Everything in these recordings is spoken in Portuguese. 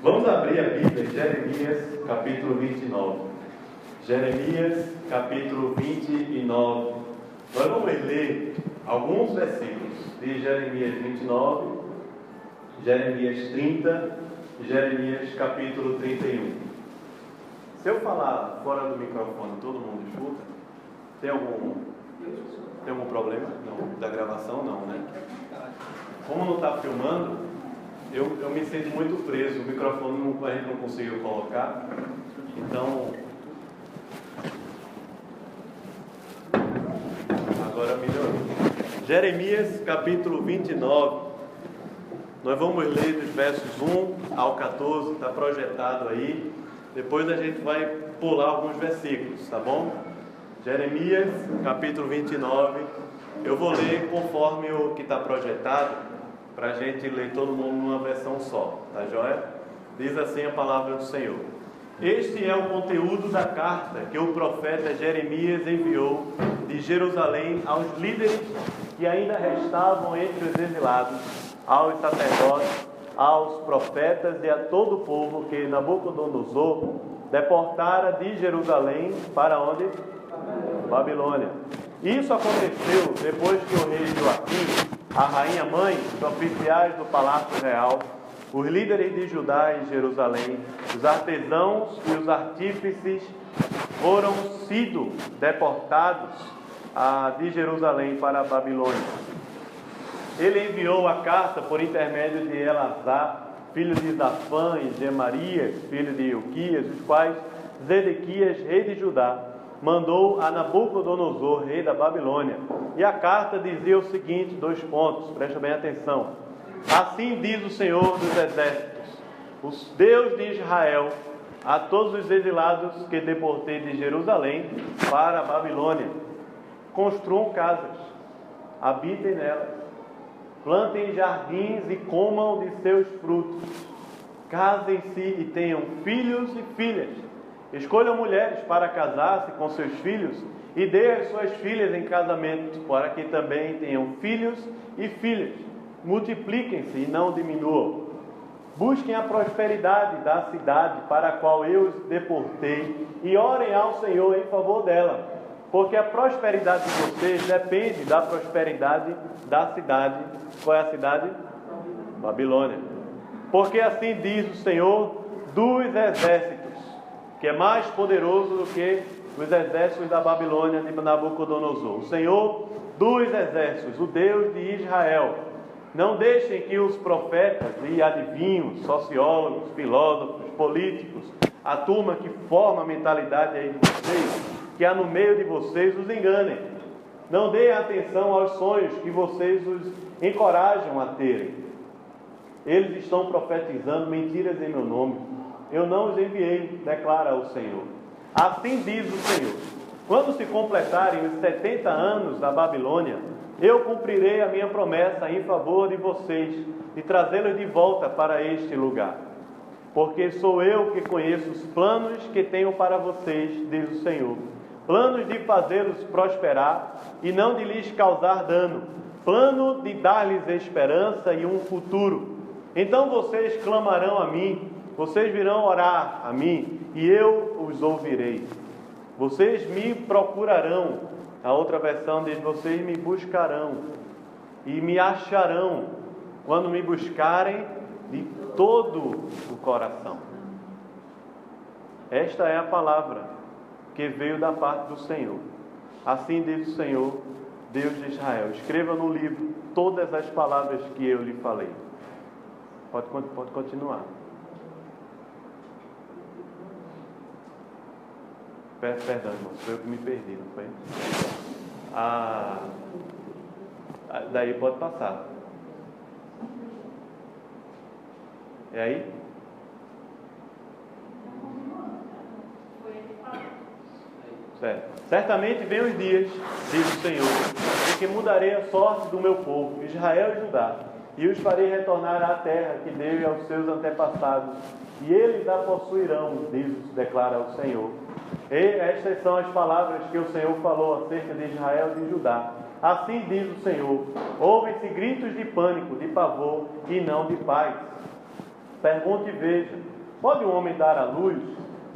Vamos abrir a Bíblia, Jeremias, capítulo 29. Jeremias, capítulo 29. Nós vamos ler alguns versículos de Jeremias 29, Jeremias 30 e Jeremias, capítulo 31. Se eu falar fora do microfone, todo mundo escuta? Tem algum problema? Não, da gravação não, né? Como não está filmando, eu me sinto muito preso. O microfone a gente não conseguiu colocar. Então, agora melhorou. Jeremias capítulo 29. Nós vamos ler dos versos 1 ao 14, está projetado aí. Depois a gente vai pular alguns versículos, tá bom? Jeremias capítulo 29. Eu vou ler conforme o que está projetado, para a gente ler todo mundo numa versão só, tá joia? Diz assim a palavra do Senhor. Este é o conteúdo da carta que o profeta Jeremias enviou de Jerusalém aos líderes que ainda restavam entre os exilados, aos sacerdotes, aos profetas e a todo o povo que Nabucodonosor deportara de Jerusalém para onde? Babilônia. Isso aconteceu depois que o rei Joaquim, a rainha mãe, os oficiais do palácio real, os líderes de Judá e Jerusalém, os artesãos e os artífices foram sido deportados de Jerusalém para a Babilônia. Ele enviou a carta por intermédio de Elazar, filho de Zafã, e Gemarias, filho de Ilquias, os quais Zedequias, rei de Judá, mandou a Nabucodonosor, rei da Babilônia. E a carta dizia o seguinte, 2 pontos, presta bem atenção. Assim diz o Senhor dos Exércitos, o Deus de Israel, a todos os exilados que deportei de Jerusalém para a Babilônia: construam casas, habitem nelas, plantem jardins e comam de seus frutos, casem-se e tenham filhos e filhas, escolham mulheres para casar-se com seus filhos e dê as suas filhas em casamento, para que também tenham filhos e filhas. Multipliquem-se e não diminuam. Busquem a prosperidade da cidade para a qual eu os deportei e orem ao Senhor em favor dela, porque a prosperidade de vocês depende da prosperidade da cidade. Qual é a cidade? Babilônia. Porque assim diz o Senhor dos exércitos, que é mais poderoso do que os exércitos da Babilônia de Nabucodonosor. O Senhor dos exércitos, o Deus de Israel: não deixem que os profetas e adivinhos, sociólogos, filósofos, políticos, a turma que forma a mentalidade aí de vocês, que há no meio de vocês, os enganem. Não deem atenção aos sonhos que vocês os encorajam a terem. Eles estão profetizando mentiras em meu nome. Eu não os enviei, declara o Senhor. Assim diz o Senhor: quando se completarem os 70 anos da Babilônia, eu cumprirei a minha promessa em favor de vocês e trazê-los de volta para este lugar. Porque sou eu que conheço os planos que tenho para vocês, diz o Senhor. Planos de fazê-los prosperar e não de lhes causar dano. Plano de dar-lhes esperança e um futuro. Então vocês clamarão a mim, vocês virão orar a mim e eu os ouvirei. Vocês me procurarão. A outra versão diz: vocês me buscarão e me acharão quando me buscarem de todo o coração. Esta é a palavra que veio da parte do Senhor. Assim diz o Senhor, Deus de Israel: escreva no livro todas as palavras que eu lhe falei. Pode continuar. Perdão, irmão, foi eu que me perdi, não foi? Daí pode passar. É aí? Certo. Certamente vem os dias, diz o Senhor, em que mudarei a sorte do meu povo, Israel e Judá, e os farei retornar à terra que dei aos seus antepassados, e eles a possuirão, declara o Senhor. E estas são as palavras que o Senhor falou acerca de Israel e de Judá. Assim diz o Senhor: ouvem-se gritos de pânico, de pavor e não de paz. Pergunte e veja. Pode um homem dar à luz?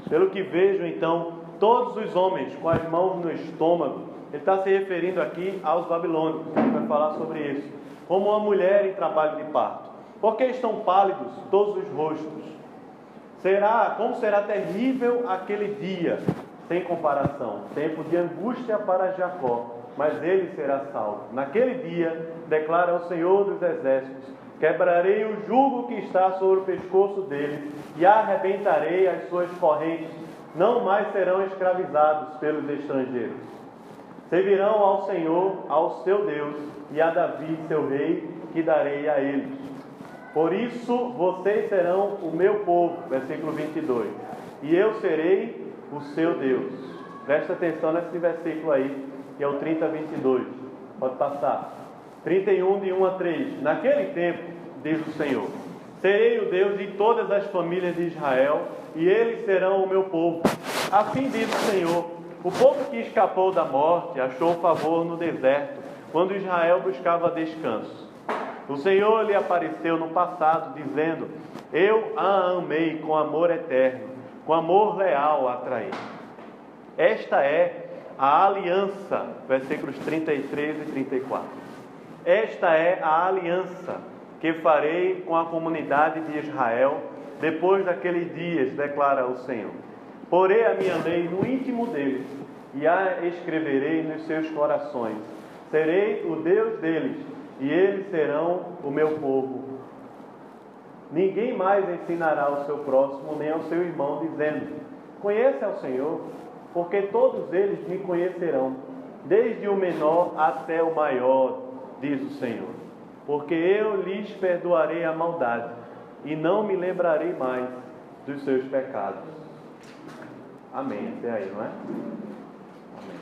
Pelo que vejo, então, todos os homens com as mãos no estômago. Ele está se referindo aqui aos babilônicos. Ele vai falar sobre isso. Como uma mulher em trabalho de parto. Porque estão pálidos todos os rostos. Como será terrível aquele dia, sem comparação. Tempo de angústia para Jacó, mas ele será salvo. Naquele dia, declara o Senhor dos Exércitos, quebrarei o jugo que está sobre o pescoço dele e arrebentarei as suas correntes. Não mais serão escravizados pelos estrangeiros. Servirão ao Senhor, ao seu Deus, e a Davi, seu rei, que darei a eles. Por isso vocês serão o meu povo, versículo 22, e eu serei o seu Deus. Presta atenção nesse versículo aí, que é o 30:22. Pode passar. 31, de 1 a 3. Naquele tempo, diz o Senhor, serei o Deus de todas as famílias de Israel, e eles serão o meu povo. Assim diz o Senhor, o povo que escapou da morte achou favor no deserto, quando Israel buscava descanso. O Senhor lhe apareceu no passado, dizendo, eu a amei com amor eterno, com amor leal a atrair. Esta é a aliança, versículos 33 e 34. Esta é a aliança que farei com a comunidade de Israel, depois daqueles dias, declara o Senhor. Porei a minha lei no íntimo deles, e a escreverei nos seus corações. Serei o Deus deles, e eles serão o meu povo. Ninguém mais ensinará ao seu próximo, nem ao seu irmão, dizendo, conhece ao Senhor, porque todos eles me conhecerão, desde o menor até o maior, diz o Senhor. Porque eu lhes perdoarei a maldade, e não me lembrarei mais dos seus pecados. Amém. Até aí, não é? Amém.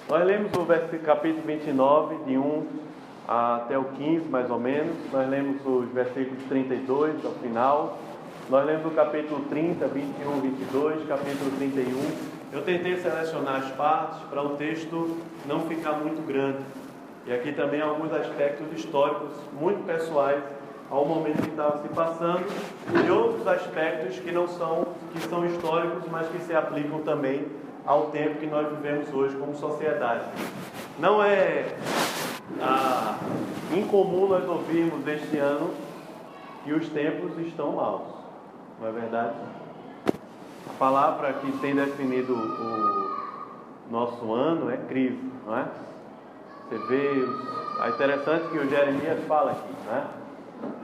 Nós lemos o capítulo 29, de 1 até o 15, mais ou menos. Nós lemos os versículos 32 ao final. Nós lemos o capítulo 30, 21, 22, capítulo 31. Eu tentei selecionar as partes para o texto não ficar muito grande. E aqui também alguns aspectos históricos muito pessoais ao momento que estava se passando, e outros aspectos que são históricos, mas que se aplicam também ao tempo que nós vivemos hoje como sociedade. Não é incomum nós ouvirmos este ano que os tempos estão maus, não é verdade? A palavra que tem definido o nosso ano é crise, não é? Você vê, é interessante que o Jeremias fala aqui, não é?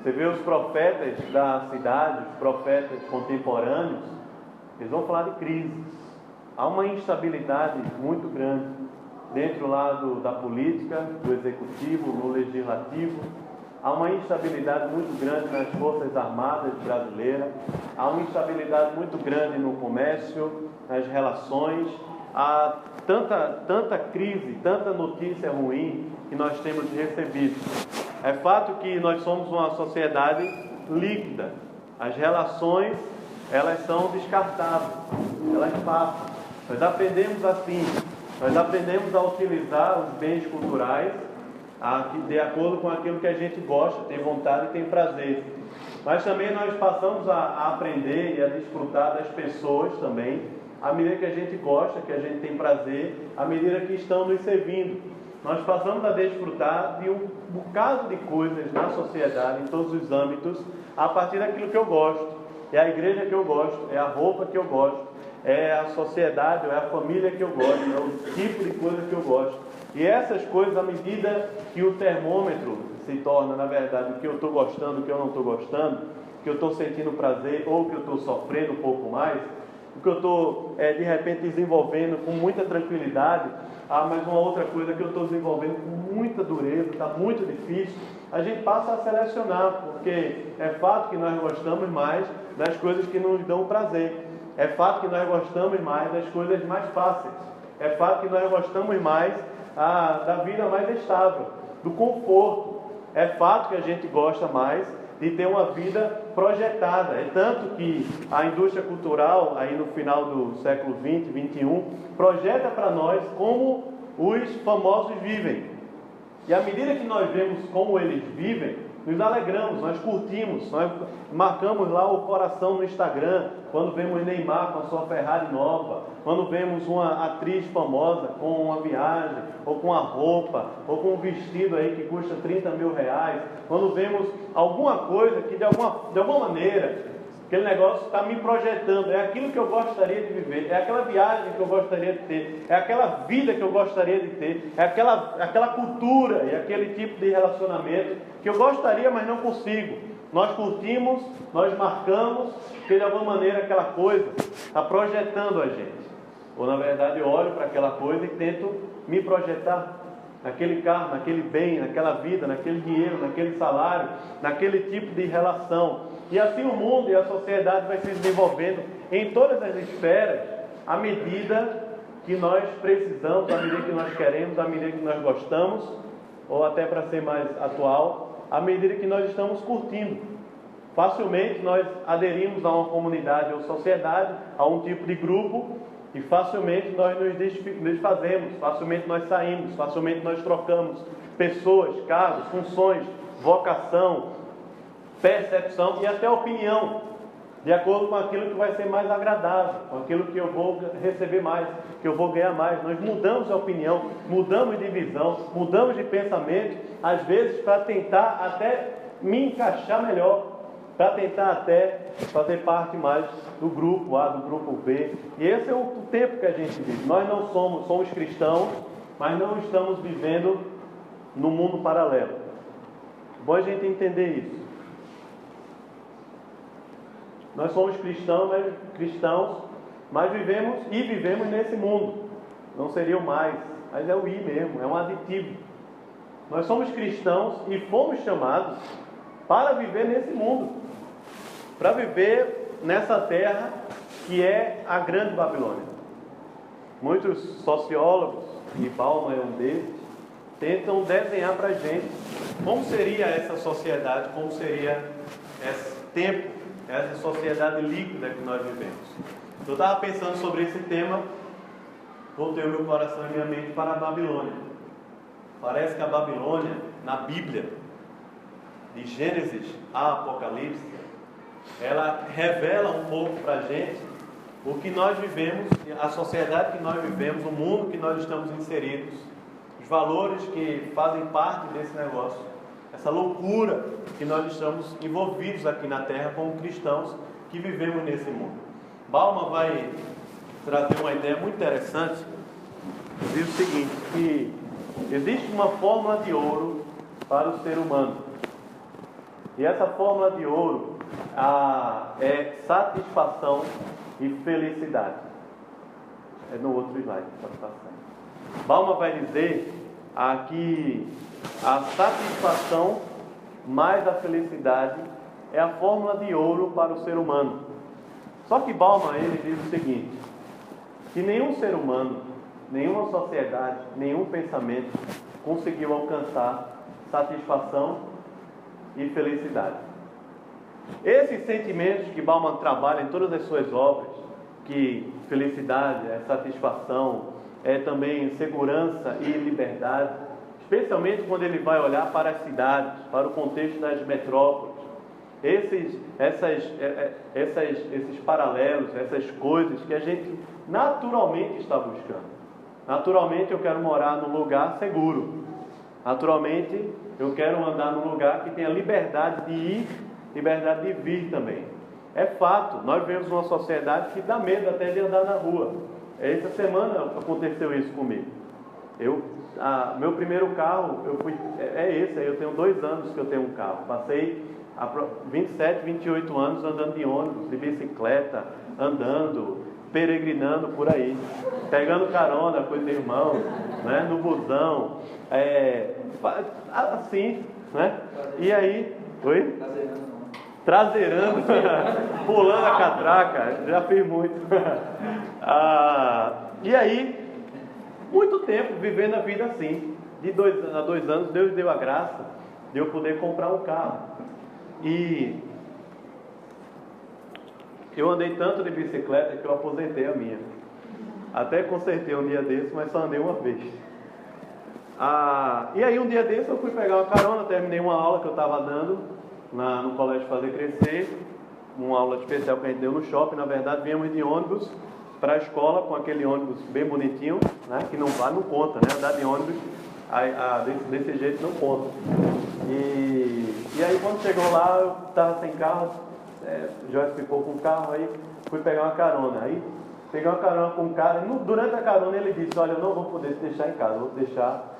Você vê os profetas da cidade, os profetas contemporâneos, eles vão falar de crise. Há uma instabilidade muito grande dentro lá da política, do executivo, no legislativo. Há uma instabilidade muito grande nas forças armadas brasileiras. Há uma instabilidade muito grande no comércio, nas relações. Há tanta crise, tanta notícia ruim que nós temos recebido. É fato que nós somos uma sociedade líquida. As relações, elas são descartáveis, elas passam. Nós aprendemos assim, nós aprendemos a utilizar os bens culturais de acordo com aquilo que a gente gosta, tem vontade e tem prazer. Mas também nós passamos a aprender e a desfrutar das pessoas também, à medida que a gente gosta, que a gente tem prazer, à medida que estão nos servindo. Nós passamos a desfrutar de um bocado de coisas na sociedade, em todos os âmbitos, a partir daquilo que eu gosto. É a igreja que eu gosto, é a roupa que eu gosto, é a sociedade, é a família que eu gosto, é o tipo de coisa que eu gosto. E essas coisas, à medida que o termômetro se torna, na verdade, o que eu estou gostando, o que eu não estou gostando, o que eu estou sentindo prazer ou o que eu estou sofrendo um pouco mais, o que eu estou, de repente, desenvolvendo com muita tranquilidade, mas uma outra coisa que eu estou desenvolvendo com muita dureza, está muito difícil, a gente passa a selecionar, porque é fato que nós gostamos mais das coisas que nos dão prazer. É fato que nós gostamos mais das coisas mais fáceis. É fato que nós gostamos mais da vida mais estável, do conforto. É fato que a gente gosta mais de ter uma vida projetada. É tanto que a indústria cultural, aí no final do século XX, XXI, projeta para nós como os famosos vivem. E à medida que nós vemos como eles vivem, nos alegramos, nós curtimos, nós marcamos lá o coração no Instagram, quando vemos Neymar com a sua Ferrari nova, quando vemos uma atriz famosa com uma viagem, ou com a roupa, ou com um vestido aí que custa 30 mil reais, quando vemos alguma coisa que de alguma maneira, aquele negócio está me projetando, é aquilo que eu gostaria de viver, é aquela viagem que eu gostaria de ter, é aquela vida que eu gostaria de ter, é aquela cultura e aquele tipo de relacionamento que eu gostaria, mas não consigo. Nós curtimos, nós marcamos, porque de alguma maneira aquela coisa está projetando a gente. Ou na verdade eu olho para aquela coisa e tento me projetar naquele carro, naquele bem, naquela vida, naquele dinheiro, naquele salário, naquele tipo de relação. E assim o mundo e a sociedade vai se desenvolvendo em todas as esferas, à medida que nós precisamos, à medida que nós queremos, à medida que nós gostamos, ou até para ser mais atual, à medida que nós estamos curtindo. Facilmente nós aderimos a uma comunidade ou sociedade, a um tipo de grupo, e facilmente nós nos desfazemos, facilmente nós saímos, facilmente nós trocamos pessoas, cargos, funções, vocação, percepção e até opinião, de acordo com aquilo que vai ser mais agradável, com aquilo que eu vou receber mais, que eu vou ganhar mais. Nós mudamos a opinião, mudamos de visão, mudamos de pensamento, às vezes para tentar até me encaixar melhor, para tentar até fazer parte mais do grupo A, do grupo B. E esse é o tempo que a gente vive. Nós não somos cristãos, mas não estamos vivendo no mundo paralelo. Bom a gente entender isso. Nós somos cristãos, mas vivemos nesse mundo. Não seria o mais, mas é o ir mesmo, é um aditivo. Nós somos cristãos e fomos chamados para viver nesse mundo, para viver nessa terra que é a grande Babilônia. Muitos sociólogos, e Bauman é um deles, tentam desenhar para a gente como seria essa sociedade, como seria esse tempo, essa sociedade líquida que nós vivemos. Eu estava pensando sobre esse tema, voltei o meu coração e minha mente para a Babilônia. Parece que a Babilônia, na Bíblia, de Gênesis a Apocalipse, ela revela um pouco para a gente o que nós vivemos, a sociedade que nós vivemos, o mundo que nós estamos inseridos, os valores que fazem parte desse negócio, essa loucura que nós estamos envolvidos aqui na Terra como cristãos que vivemos nesse mundo. Bauman vai trazer uma ideia muito interessante. Diz o seguinte, que existe uma fórmula de ouro para o ser humano. E essa fórmula de ouro é satisfação e felicidade. É no outro slide, satisfação. Bauman vai dizer que a satisfação mais a felicidade é a fórmula de ouro para o ser humano. Só que Bauman, ele diz o seguinte, que nenhum ser humano, nenhuma sociedade, nenhum pensamento conseguiu alcançar satisfação e felicidade. Esses sentimentos que Bauman trabalha em todas as suas obras, que felicidade é satisfação, é também segurança e liberdade, especialmente quando ele vai olhar para as cidades, para o contexto das metrópoles, esses paralelos, essas coisas que a gente naturalmente está buscando. Naturalmente eu quero morar num lugar seguro. Naturalmente eu quero andar num lugar que tenha liberdade de ir, liberdade de vir também. É fato, nós vivemos uma sociedade que dá medo até de andar na rua. Essa semana aconteceu isso comigo. Meu primeiro carro, eu tenho 2 anos que eu tenho um carro. Passei 27, 28 anos andando de ônibus, de bicicleta, andando, peregrinando por aí, pegando carona com os irmãos, né, no busão, assim, né? E aí, traseirando, pulando a catraca, já fiz muito. E aí, muito tempo vivendo a vida assim. De 2 anos, Deus deu a graça de eu poder comprar um carro. E eu andei tanto de bicicleta que eu aposentei a minha. Até consertei um dia desse, mas só andei uma vez. E aí um dia desse eu fui pegar uma carona, terminei uma aula que eu estava dando no Colégio Fazer Crescer, uma aula especial que a gente deu no shopping. Na verdade, viemos de ônibus para a escola, com aquele ônibus bem bonitinho, né, que não conta, né? Andar de ônibus desse jeito não conta. E aí quando chegou lá, eu estava sem carro, o Jorge ficou com o carro, aí fui pegar uma carona. Aí peguei uma carona com um cara, durante a carona ele disse: olha, eu não vou poder te deixar em casa, vou te deixar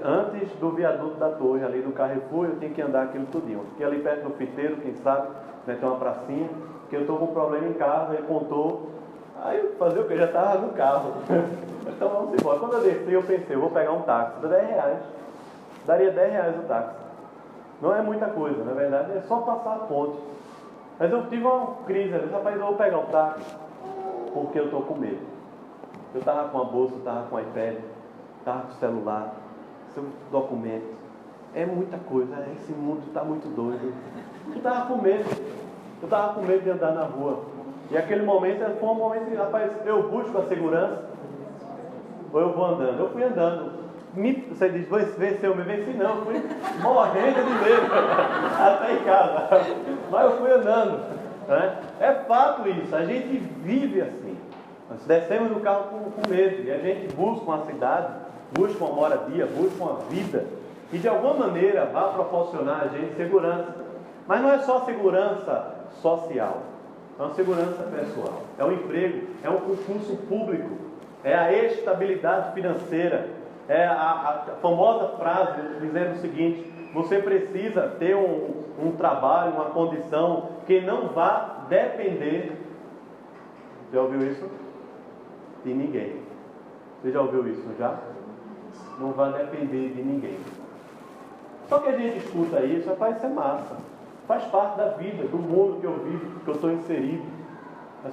antes do viaduto da torre, ali do Carrefour, eu tenho que andar aquilo tudinho. Fiquei ali perto do fiteiro, quem sabe, né, tem uma pracinha, que eu estou com um problema em casa. Ele contou. Aí eu fazer o que? Eu já estava no carro. Então vamos embora. Quando eu desci, eu pensei, eu vou pegar um táxi, dá R$10. Daria R$10 o táxi. Não é muita coisa, na verdade, é só passar a ponte. Mas eu tive uma crise, eu disse: rapaz, eu vou pegar um táxi, porque eu estou com medo. Eu estava com a bolsa, estava com o iPad, estava com o celular, seu documento. É muita coisa, esse mundo está muito doido. Eu estava com medo. Eu estava com medo de andar na rua. E aquele momento foi um momento, rapaz, eu busco a segurança ou eu vou andando? Eu fui andando. Você diz: venceu, me venci? Não, eu fui morrendo de medo até em casa. Mas eu fui andando, né? É fato isso, a gente vive assim. Nós descemos do carro com medo, e a gente busca uma cidade, busca uma moradia, busca uma vida que de alguma maneira vai proporcionar a gente segurança. Mas não é só segurança social, é uma segurança pessoal, é um emprego, é um concurso público, é a estabilidade financeira, é a famosa frase dizendo o seguinte: você precisa ter um trabalho, uma condição que não vá depender, já ouviu isso? De ninguém. Você já ouviu isso já? Não vai depender de ninguém. Só que a gente escuta isso, rapaz, isso é massa. Faz parte da vida, do mundo que eu vivo, que eu estou inserido.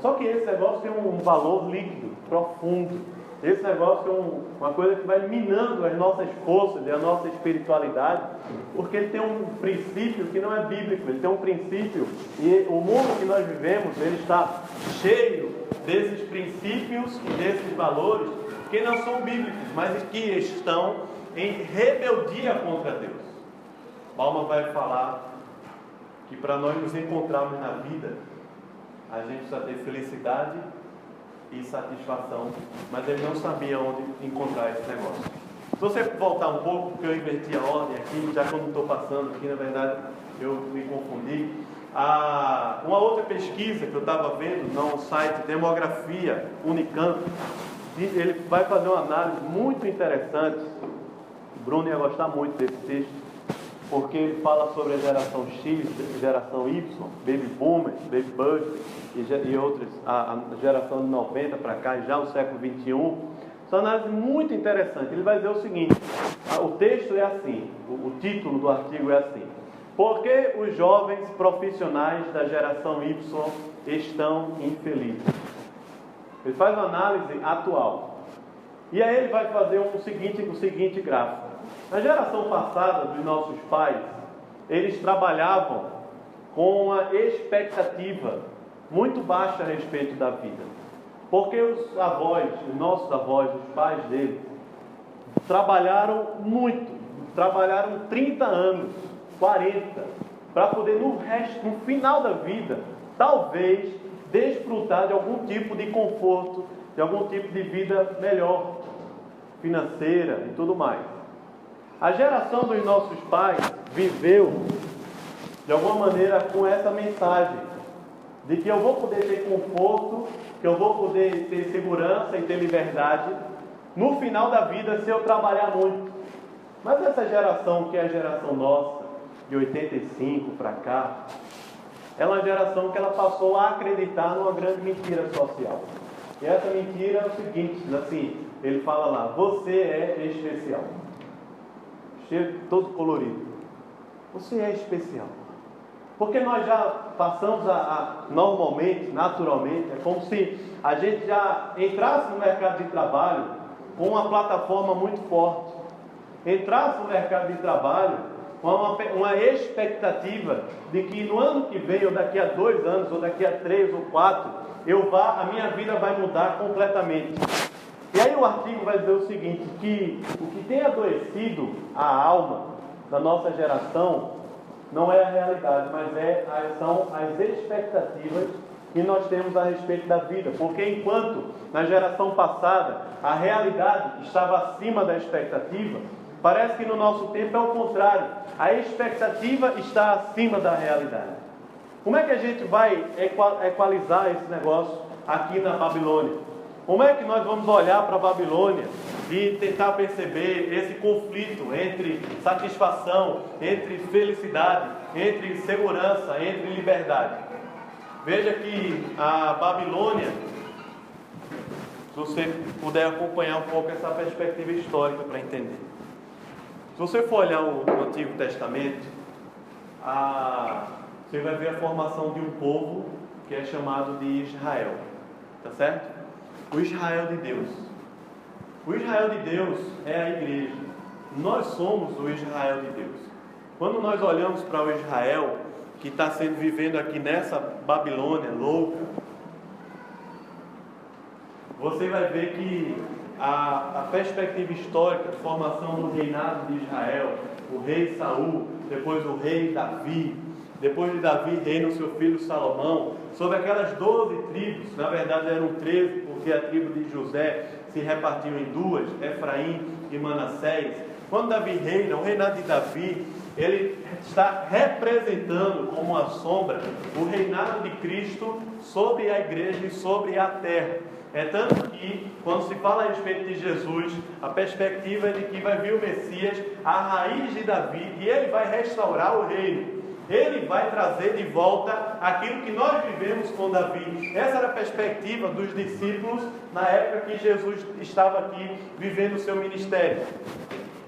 Só que esse negócio tem um valor líquido, profundo. Esse negócio é uma coisa que vai minando as nossas forças e a nossa espiritualidade, porque ele tem um princípio que não é bíblico, ele tem um princípio, e o mundo que nós vivemos, ele está cheio desses princípios e desses valores que não são bíblicos, mas que estão em rebeldia contra Deus. Palma vai falar que para nós nos encontrarmos na vida, a gente precisa ter felicidade e satisfação, mas ele não sabia onde encontrar esse negócio. Se você voltar um pouco, porque eu inverti a ordem aqui, já que eu não estou passando aqui, na verdade eu me confundi. Uma outra pesquisa que eu estava vendo no site Demografia Unicamp, ele vai fazer uma análise muito interessante. O Bruno ia gostar muito desse texto, porque ele fala sobre a geração X, geração Y, Baby Boomers, Baby Busters e outras, a geração de 90 para cá, já no século 21. Essa análise muito interessante. Ele vai dizer o seguinte: o texto é assim, o título do artigo é assim: por que os jovens profissionais da geração Y estão infelizes? Ele faz uma análise atual. E aí ele vai fazer o seguinte gráfico. Na geração passada dos nossos pais, eles trabalhavam com uma expectativa muito baixa a respeito da vida. Porque os avós, os nossos avós, os pais deles, trabalharam muito, trabalharam 30 anos, 40, para poder no final da vida, talvez, desfrutar de algum tipo de conforto, de algum tipo de vida melhor, financeira e tudo mais. A geração dos nossos pais viveu, de alguma maneira, com essa mensagem de que eu vou poder ter conforto, que eu vou poder ter segurança e ter liberdade no final da vida se eu trabalhar muito. Mas essa geração, que é a geração nossa, de 85 para cá, é uma geração que ela passou a acreditar numa grande mentira social. E essa mentira é o seguinte, assim, ele fala lá: você é especial. Cheio, todo colorido. Você é especial. Porque nós já passamos normalmente, naturalmente, é como se a gente já entrasse no mercado de trabalho com uma plataforma muito forte. Entrasse no mercado de trabalho com uma expectativa de que no ano que vem, ou daqui a 2 anos, ou daqui a 3 ou 4, a minha vida vai mudar completamente. E aí o artigo vai dizer o seguinte, que o que tem adoecido a alma da nossa geração não é a realidade, mas são as expectativas que nós temos a respeito da vida. Porque enquanto na geração passada a realidade estava acima da expectativa, parece que no nosso tempo é o contrário. A expectativa está acima da realidade. Como é que a gente vai equalizar esse negócio aqui na Babilônia? Como é que nós vamos olhar para a Babilônia e tentar perceber esse conflito entre satisfação, entre felicidade, entre segurança, entre liberdade? Veja que a Babilônia, se você puder acompanhar um pouco essa perspectiva histórica para entender. Se você for olhar o Antigo Testamento, você vai ver a formação de um povo que é chamado de Israel. Tá certo? O Israel de Deus. O Israel de Deus é a igreja. Nós somos o Israel de Deus. Quando nós olhamos para o Israel que está vivendo aqui nessa Babilônia louca, você vai ver que a perspectiva histórica de formação do reinado de Israel, o rei Saul, depois o rei Davi, depois de Davi reina o seu filho Salomão, sobre aquelas 12 tribos, na verdade eram 13, porque a tribo de José se repartiu em duas, Efraim e Manassés. Quando Davi reina, o reinado de Davi, ele está representando como uma sombra o reinado de Cristo sobre a igreja e sobre a terra. É tanto que, quando se fala a respeito de Jesus, a perspectiva é de que vai vir o Messias, a raiz de Davi, e ele vai restaurar o reino. Ele vai trazer de volta aquilo que nós vivemos com Davi. Essa era a perspectiva dos discípulos na época que Jesus estava aqui vivendo o seu ministério.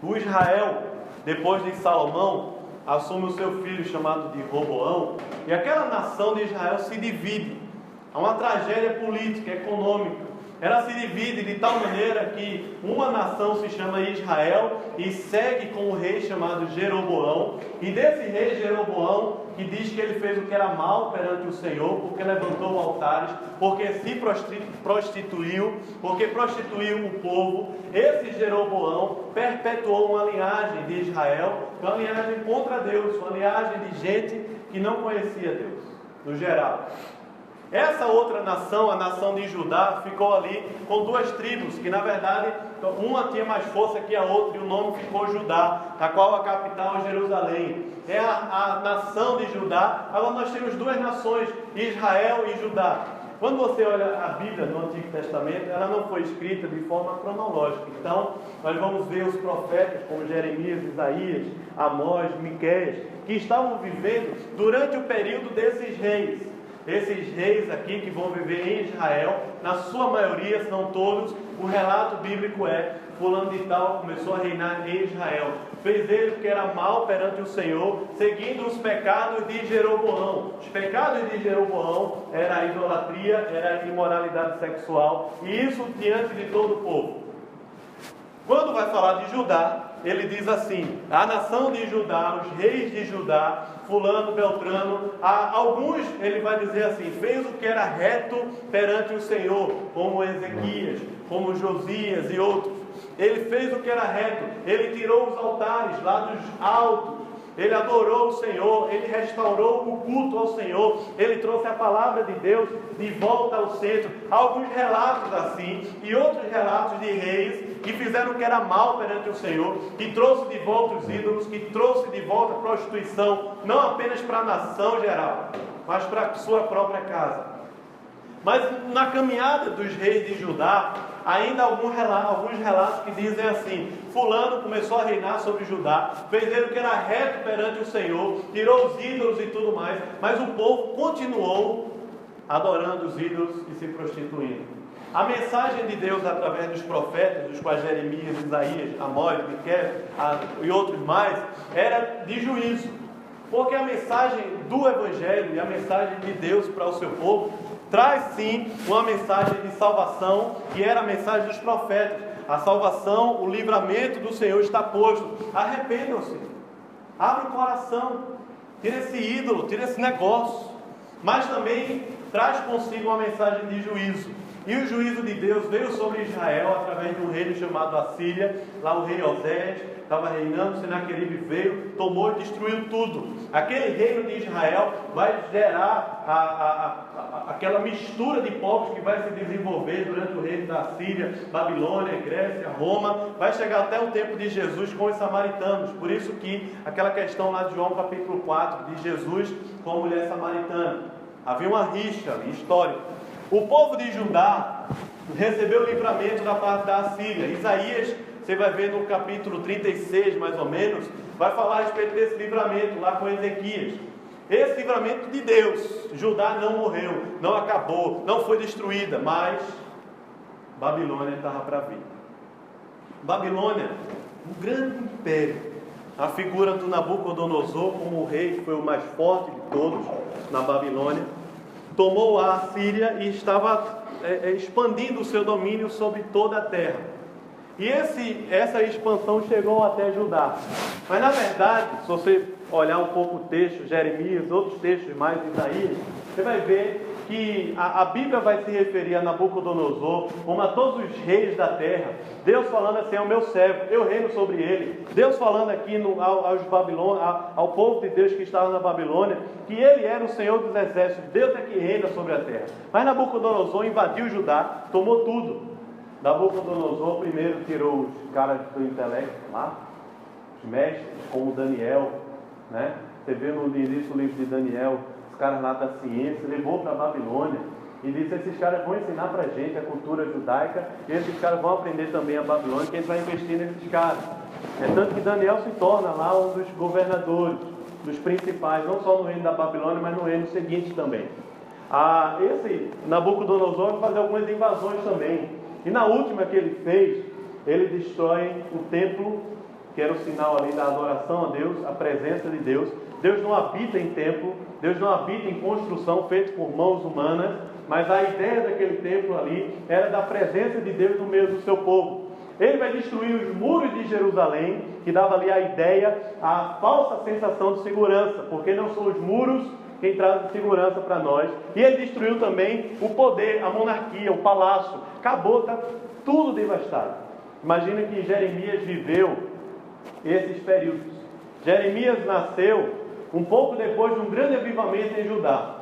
O Israel, depois de Salomão, assume o seu filho chamado de Roboão, e aquela nação de Israel se divide. Há uma tragédia política, econômica. Ela se divide de tal maneira que uma nação se chama Israel e segue com um rei chamado Jeroboão. E desse rei Jeroboão, que diz que ele fez o que era mal perante o Senhor, porque levantou altares, porque se prostituiu, porque prostituiu o povo, esse Jeroboão perpetuou uma linhagem de Israel, uma linhagem contra Deus, uma linhagem de gente que não conhecia Deus, no geral. Essa outra nação, a nação de Judá, ficou ali com duas tribos, que na verdade uma tinha mais força que a outra, e o nome ficou Judá, a qual a capital é Jerusalém. É a nação de Judá. Agora nós temos duas nações, Israel e Judá. Quando você olha a Bíblia no Antigo Testamento, ela não foi escrita de forma cronológica. Então, nós vamos ver os profetas como Jeremias, Isaías, Amós, Miqueias, que estavam vivendo durante o período desses reis. Esses reis aqui que vão viver em Israel, na sua maioria, se não todos, o relato bíblico é: fulano de tal começou a reinar em Israel. Fez ele o que era mal perante o Senhor, seguindo os pecados de Jeroboão. Os pecados de Jeroboão era a idolatria, era a imoralidade sexual, e isso diante de todo o povo. Quando vai falar de Judá, ele diz assim: a nação de Judá, os reis de Judá, fulano, beltrano, alguns, ele vai dizer assim, fez o que era reto perante o Senhor, como Ezequias, como Josias e outros. Ele fez o que era reto, ele tirou os altares lá dos altos, ele adorou o Senhor, ele restaurou o culto ao Senhor, ele trouxe a palavra de Deus de volta ao centro. Há alguns relatos assim, e outros relatos de reis que fizeram o que era mal perante o Senhor, que trouxe de volta os ídolos, que trouxe de volta a prostituição, não apenas para a nação geral, mas para a sua própria casa. Mas na caminhada dos reis de Judá, ainda alguns relatos que dizem assim: fulano começou a reinar sobre Judá, fez ele o que era reto perante o Senhor, tirou os ídolos e tudo mais, mas o povo continuou adorando os ídolos e se prostituindo. A mensagem de Deus através dos profetas, dos quais Jeremias, Isaías, Amós, Miqueias e outros mais, era de juízo. Porque a mensagem do Evangelho e a mensagem de Deus para o seu povo traz sim uma mensagem de salvação, que era a mensagem dos profetas. A salvação, o livramento do Senhor está posto. Arrependam-se, abre o coração, tira esse ídolo, tira esse negócio. Mas também traz consigo uma mensagem de juízo. E o juízo de Deus veio sobre Israel através de um reino chamado Assíria. Lá o rei Osés estava reinando, Senaqueribe veio, tomou e destruiu tudo. Aquele reino de Israel vai gerar aquela mistura de povos que vai se desenvolver durante o reino da Assíria, Babilônia, Grécia, Roma. Vai chegar até o tempo de Jesus com os samaritanos. Por isso que aquela questão lá de João capítulo 4, de Jesus com a mulher samaritana. Havia uma rixa ali, histórica. O povo de Judá recebeu o livramento da parte da Assíria. Isaías, você vai ver no capítulo 36, mais ou menos, vai falar a respeito desse livramento lá com Ezequias. Esse livramento de Deus. Judá não morreu, não acabou, não foi destruída, mas Babilônia estava para vir. Babilônia, um grande império. A figura do Nabucodonosor como o rei que foi o mais forte de todos na Babilônia, tomou a Assíria e estava expandindo o seu domínio sobre toda a terra. E essa expansão chegou até Judá. Mas na verdade, se você olhar um pouco o texto, Jeremias, outros textos mais, Isaías, você vai ver que a Bíblia vai se referir a Nabucodonosor como a todos os reis da terra. Deus falando assim, é o meu servo, eu reino sobre ele. Deus falando aqui ao povo de Deus que estava na Babilônia, que ele era o Senhor dos exércitos, Deus é que reina sobre a terra. Mas Nabucodonosor invadiu Judá, tomou tudo. Nabucodonosor primeiro tirou os caras do intelecto lá, os mestres, como Daniel, né? Você vê no início do livro de Daniel, os caras lá da ciência, levou para a Babilônia e disse, esses caras vão ensinar para a gente a cultura judaica e esses caras vão aprender também a Babilônia, que a gente vai investir nesses caras. É tanto que Daniel se torna lá um dos governadores, dos principais, não só no reino da Babilônia, mas no reino seguinte também. Esse Nabucodonosor vai fazer algumas invasões também. E na última que ele fez, ele destrói o templo, que era o sinal ali da adoração a Deus, a presença de Deus. Deus não habita em templo, Deus não habita em construção feita por mãos humanas, mas a ideia daquele templo ali era da presença de Deus no meio do seu povo. Ele vai destruir os muros de Jerusalém, que dava ali a ideia, a falsa sensação de segurança, porque não são os muros quem traz segurança para nós. E ele destruiu também o poder, a monarquia, o palácio. Acabou, está tudo devastado. Imagina que Jeremias viveu esses períodos. Jeremias nasceu um pouco depois de um grande avivamento em Judá.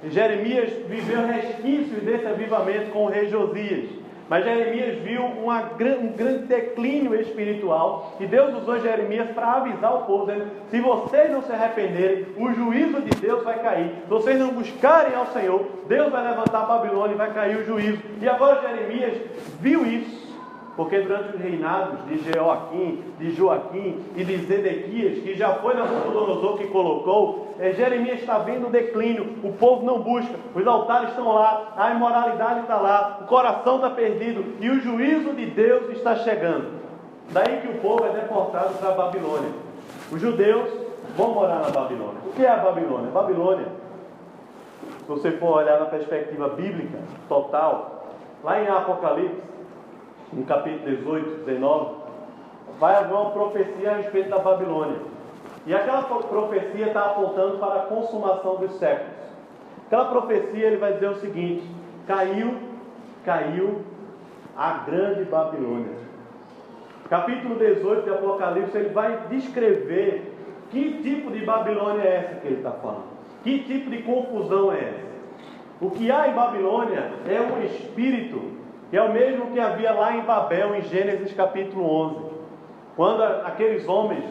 E Jeremias viveu resquícios desse avivamento com o rei Josias. Mas Jeremias viu um grande declínio espiritual. E Deus usou Jeremias para avisar o povo, dizendo, se vocês não se arrependerem, o juízo de Deus vai cair. Se vocês não buscarem ao Senhor, Deus vai levantar a Babilônia e vai cair o juízo. E agora Jeremias viu isso. Porque durante os reinados de Jeoaquim, de Joaquim e de Zedequias, que já foi Nabucodonosor que colocou, Jeremias está vendo o declínio, o povo não busca, os altares estão lá, a imoralidade está lá, o coração está perdido e o juízo de Deus está chegando. Daí que o povo é deportado para a Babilônia. Os judeus vão morar na Babilônia. O que é a Babilônia? Babilônia, se você for olhar na perspectiva bíblica total, lá em Apocalipse, no capítulo 18, 19, vai haver uma profecia a respeito da Babilônia. E aquela profecia está apontando para a consumação dos séculos. Aquela profecia ele vai dizer o seguinte: caiu a grande Babilônia. Capítulo 18 de Apocalipse, ele vai descrever que tipo de Babilônia é essa que ele está falando. Que tipo de confusão é essa? O que há em Babilônia é um espírito que é o mesmo que havia lá em Babel, em Gênesis capítulo 11. Quando aqueles homens,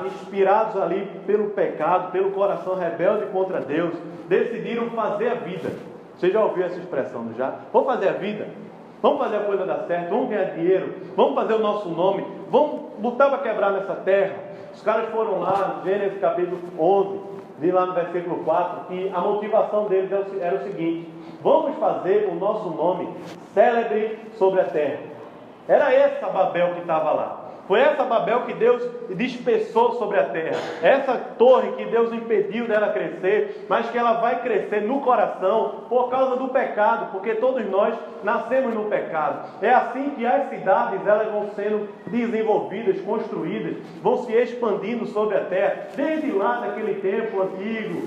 inspirados ali pelo pecado, pelo coração rebelde contra Deus, decidiram fazer a vida. Você já ouviu essa expressão, já? Vamos fazer a vida? Vamos fazer a coisa dar certo? Vamos ganhar dinheiro? Vamos fazer o nosso nome? Vamos botar para quebrar nessa terra? Os caras foram lá, Gênesis capítulo 11, vi lá no versículo 4, que a motivação deles era o seguinte: vamos fazer o nosso nome célebre sobre a terra. Era essa Babel que estava lá. Foi essa Babel que Deus dispersou sobre a terra. Essa torre que Deus impediu dela crescer, mas que ela vai crescer no coração por causa do pecado, porque todos nós nascemos no pecado. É assim que as cidades elas vão sendo desenvolvidas, construídas, vão se expandindo sobre a terra, desde lá daquele tempo antigo,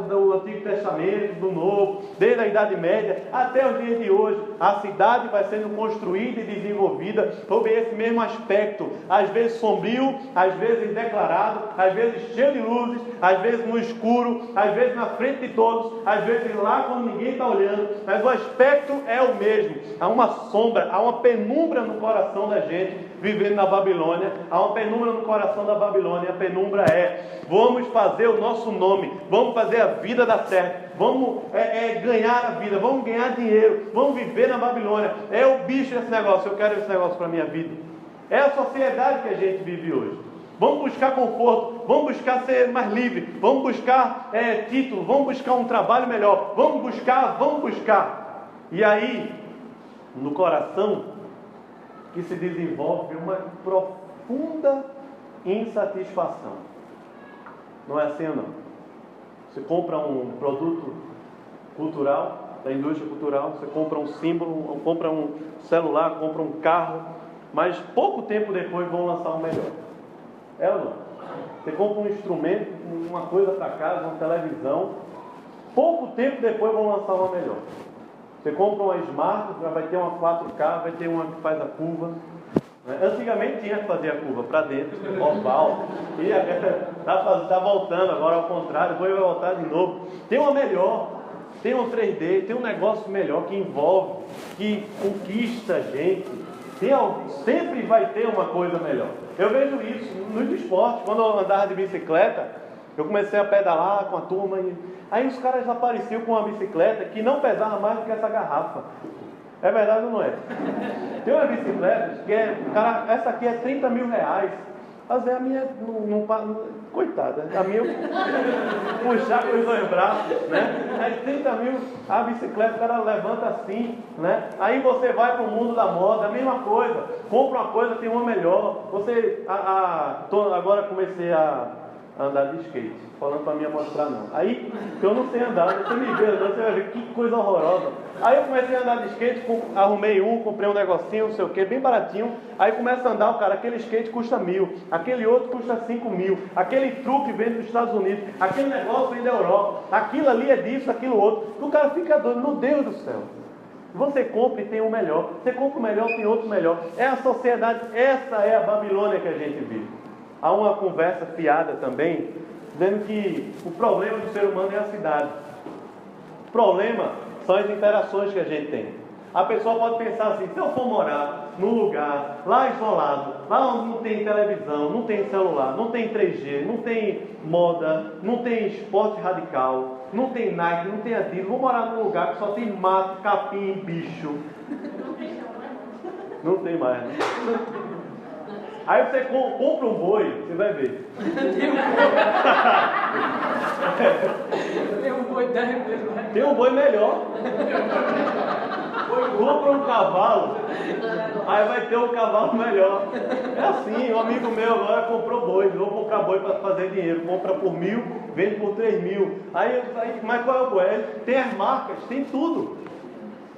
do Antigo Testamento, do Novo, desde a Idade Média até os dias de hoje. A cidade vai sendo construída e desenvolvida sob esse mesmo aspecto, às vezes sombrio, às vezes declarado, às vezes cheio de luzes, às vezes no escuro, às vezes na frente de todos, às vezes lá quando ninguém está olhando, mas o aspecto é o mesmo. Há uma sombra, há uma penumbra no coração da gente vivendo na Babilônia, há uma penumbra no coração da Babilônia. A penumbra é: vamos fazer o nosso nome, vamos fazer a vida dar certo, vamos ganhar a vida, vamos ganhar dinheiro, vamos viver na Babilônia. É o bicho esse negócio, eu quero esse negócio para a minha vida. É a sociedade que a gente vive hoje. Vamos buscar conforto, vamos buscar ser mais livre, vamos buscar título, vamos buscar um trabalho melhor, vamos buscar. E aí, no coração, que se desenvolve uma profunda insatisfação. Não é assim ou não? Você compra um produto cultural, da indústria cultural, você compra um símbolo, compra um celular, compra um carro, mas pouco tempo depois vão lançar um melhor. É ou não? Você compra um instrumento, uma coisa para casa, uma televisão, pouco tempo depois vão lançar uma melhor. Você compra uma Smart, vai ter uma 4K, vai ter uma que faz a curva. Antigamente tinha que fazer a curva para dentro, oval, e está voltando agora ao contrário, depois vai voltar de novo. Tem uma melhor, tem um 3D, tem um negócio melhor que envolve, que conquista a gente. Sempre vai ter uma coisa melhor. Eu vejo isso nos esportes. Quando eu andava de bicicleta, eu comecei a pedalar com a turma, e aí os caras apareciam com uma bicicleta que não pesava mais do que essa garrafa. É verdade ou não é? Tem uma bicicleta que essa aqui é 30 mil reais. Mas a minha coitada, a minha puxar com os dois braços, né? Aí 30 mil, a bicicleta o cara levanta assim, né? Aí você vai para o mundo da moda, a mesma coisa, compra uma coisa, tem uma melhor. Agora comecei a andar de skate, falando para mim mostrar não. Aí, eu não sei andar, você me vê, você vai ver que coisa horrorosa. Aí eu comecei a andar de skate, arrumei comprei um negocinho, não sei o que, bem baratinho. Aí começa a andar, o cara, aquele skate custa 1.000, aquele outro custa 5.000, aquele truque vem dos Estados Unidos, aquele negócio vem da Europa, aquilo ali é disso, aquilo outro. O cara fica doido, meu Deus do céu. Você compra e tem um melhor, você compra o melhor, tem outro melhor. É a sociedade, essa é a Babilônia que a gente vive. Há uma conversa fiada também, dizendo que o problema do ser humano é a cidade. O problema são as interações que a gente tem. A pessoa pode pensar assim: se eu for morar num lugar lá isolado, lá onde não tem televisão, não tem celular, não tem 3G, não tem moda, não tem esporte radical, não tem Nike, não tem Adidas, vou morar num lugar que só tem mato, capim e bicho. Não tem mais, né? Aí você compra um boi, você vai ver. Tem um boi 10 vezes mais. Tem um boi melhor. Compra um cavalo, aí vai ter um cavalo melhor. É assim, um amigo meu agora comprou boi, vou comprar boi para fazer dinheiro. Compra por 1.000, vende por 3.000. Aí, mas qual é o boi? Tem as marcas, tem tudo.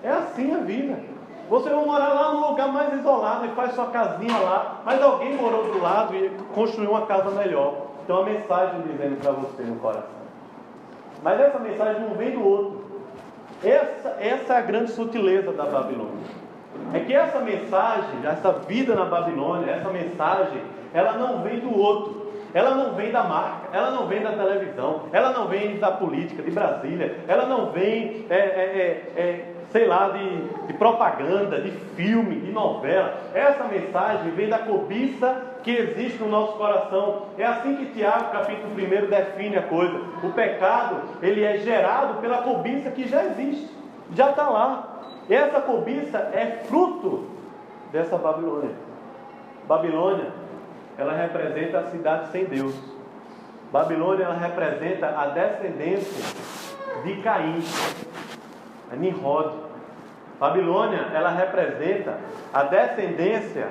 É assim a vida. Você vai morar lá num lugar mais isolado e faz sua casinha lá, mas alguém morou do lado e construiu uma casa melhor. Tem uma mensagem dizendo para você no coração. Mas essa mensagem não vem do outro. Essa é a grande sutileza da Babilônia. É que essa mensagem, essa vida na Babilônia, essa mensagem, ela não vem do outro. Ela não vem da marca, ela não vem da televisão, ela não vem da política, de Brasília, ela não vem, sei lá, de propaganda, de filme, de novela. Essa mensagem vem da cobiça que existe no nosso coração. É assim que Tiago, capítulo 1, define a coisa. O pecado, ele é gerado pela cobiça que já existe, já está lá. E essa cobiça é fruto dessa Babilônia. Babilônia, ela representa a cidade sem Deus. Babilônia, ela representa a descendência de Caim, a Nimrod. Babilônia, ela representa a descendência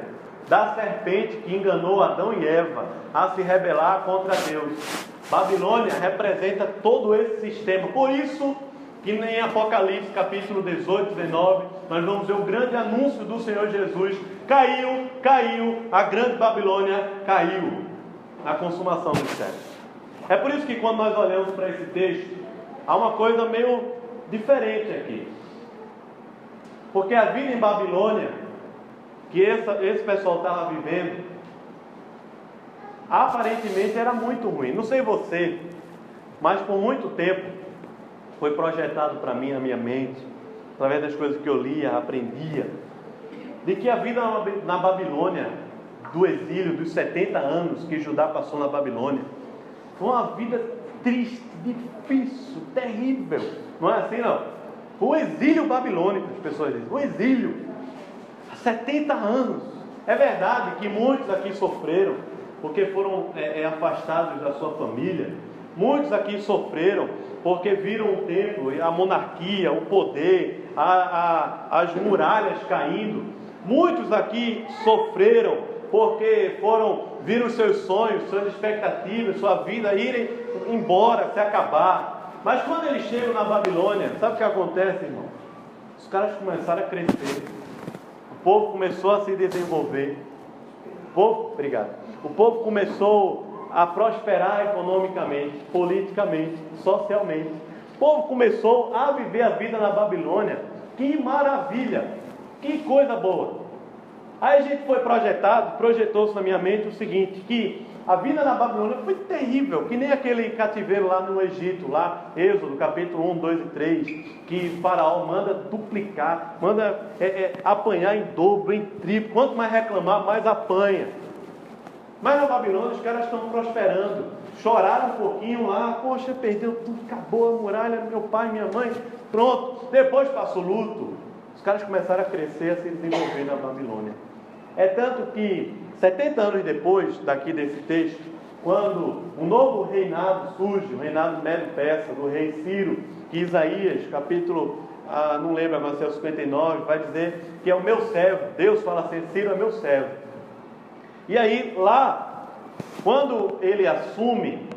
da serpente que enganou Adão e Eva a se rebelar contra Deus. Babilônia representa todo esse sistema. Por isso que em Apocalipse capítulo 18, 19, nós vamos ver o grande anúncio do Senhor Jesus. Caiu, a grande Babilônia caiu na consumação dos séculos. É por isso que quando nós olhamos para esse texto, há uma coisa meio diferente aqui. Porque a vida em Babilônia, que esse pessoal estava vivendo, aparentemente era muito ruim. Não sei você, mas por muito tempo foi projetado para mim, na minha mente, através das coisas que eu lia, aprendia, de que a vida na Babilônia, do exílio, dos 70 anos que Judá passou na Babilônia, foi uma vida triste, difícil, terrível. Não é assim, não? O exílio babilônico, as pessoas dizem, o exílio, há 70 anos. É verdade que muitos aqui sofreram, porque foram afastados da sua família. Muitos aqui sofreram, porque viram o templo, a monarquia, o poder, as muralhas caindo. Muitos aqui sofreram, porque viram seus sonhos, suas expectativas, sua vida irem embora, se acabar. Mas quando eles chegam na Babilônia, sabe o que acontece, irmão? Os caras começaram a crescer. O povo começou a se desenvolver. O povo começou a prosperar economicamente, politicamente, socialmente. O povo começou a viver a vida na Babilônia. Que maravilha! Que coisa boa! Aí a gente projetou-se na minha mente o seguinte, que a vida na Babilônia foi terrível, que nem aquele cativeiro lá no Egito, lá, Êxodo, capítulo 1, 2 e 3, que Faraó manda duplicar, manda apanhar em dobro, em triplo, quanto mais reclamar, mais apanha. Mas na Babilônia os caras estão prosperando, choraram um pouquinho lá, poxa, perdeu tudo, acabou a muralha, meu pai, minha mãe, pronto, depois passa o luto. Os caras começaram a crescer, a se desenvolver na Babilônia. É tanto que 70 anos depois daqui desse texto, quando um novo reinado surge, o reinado Médio-Persa, do rei Ciro, que Isaías, capítulo, não lembro agora se é o 59, vai dizer que é o meu servo. Deus fala assim, Ciro é meu servo. E aí lá, quando ele assume,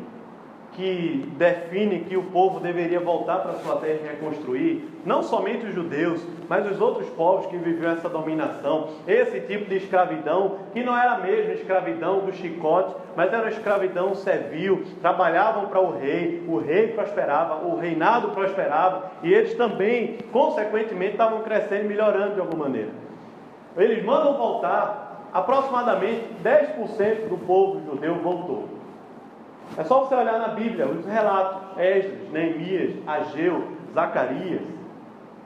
que define que o povo deveria voltar para sua terra e reconstruir, não somente os judeus, mas os outros povos que viviam essa dominação, esse tipo de escravidão, que não era a mesma escravidão do chicote, mas era uma escravidão servil, trabalhavam para o rei prosperava, o reinado prosperava, e eles também, consequentemente, estavam crescendo e melhorando de alguma maneira. Eles mandam voltar, aproximadamente 10% do povo judeu voltou. É só você olhar na Bíblia, os relatos, Esdras, Neemias, Ageu, Zacarias,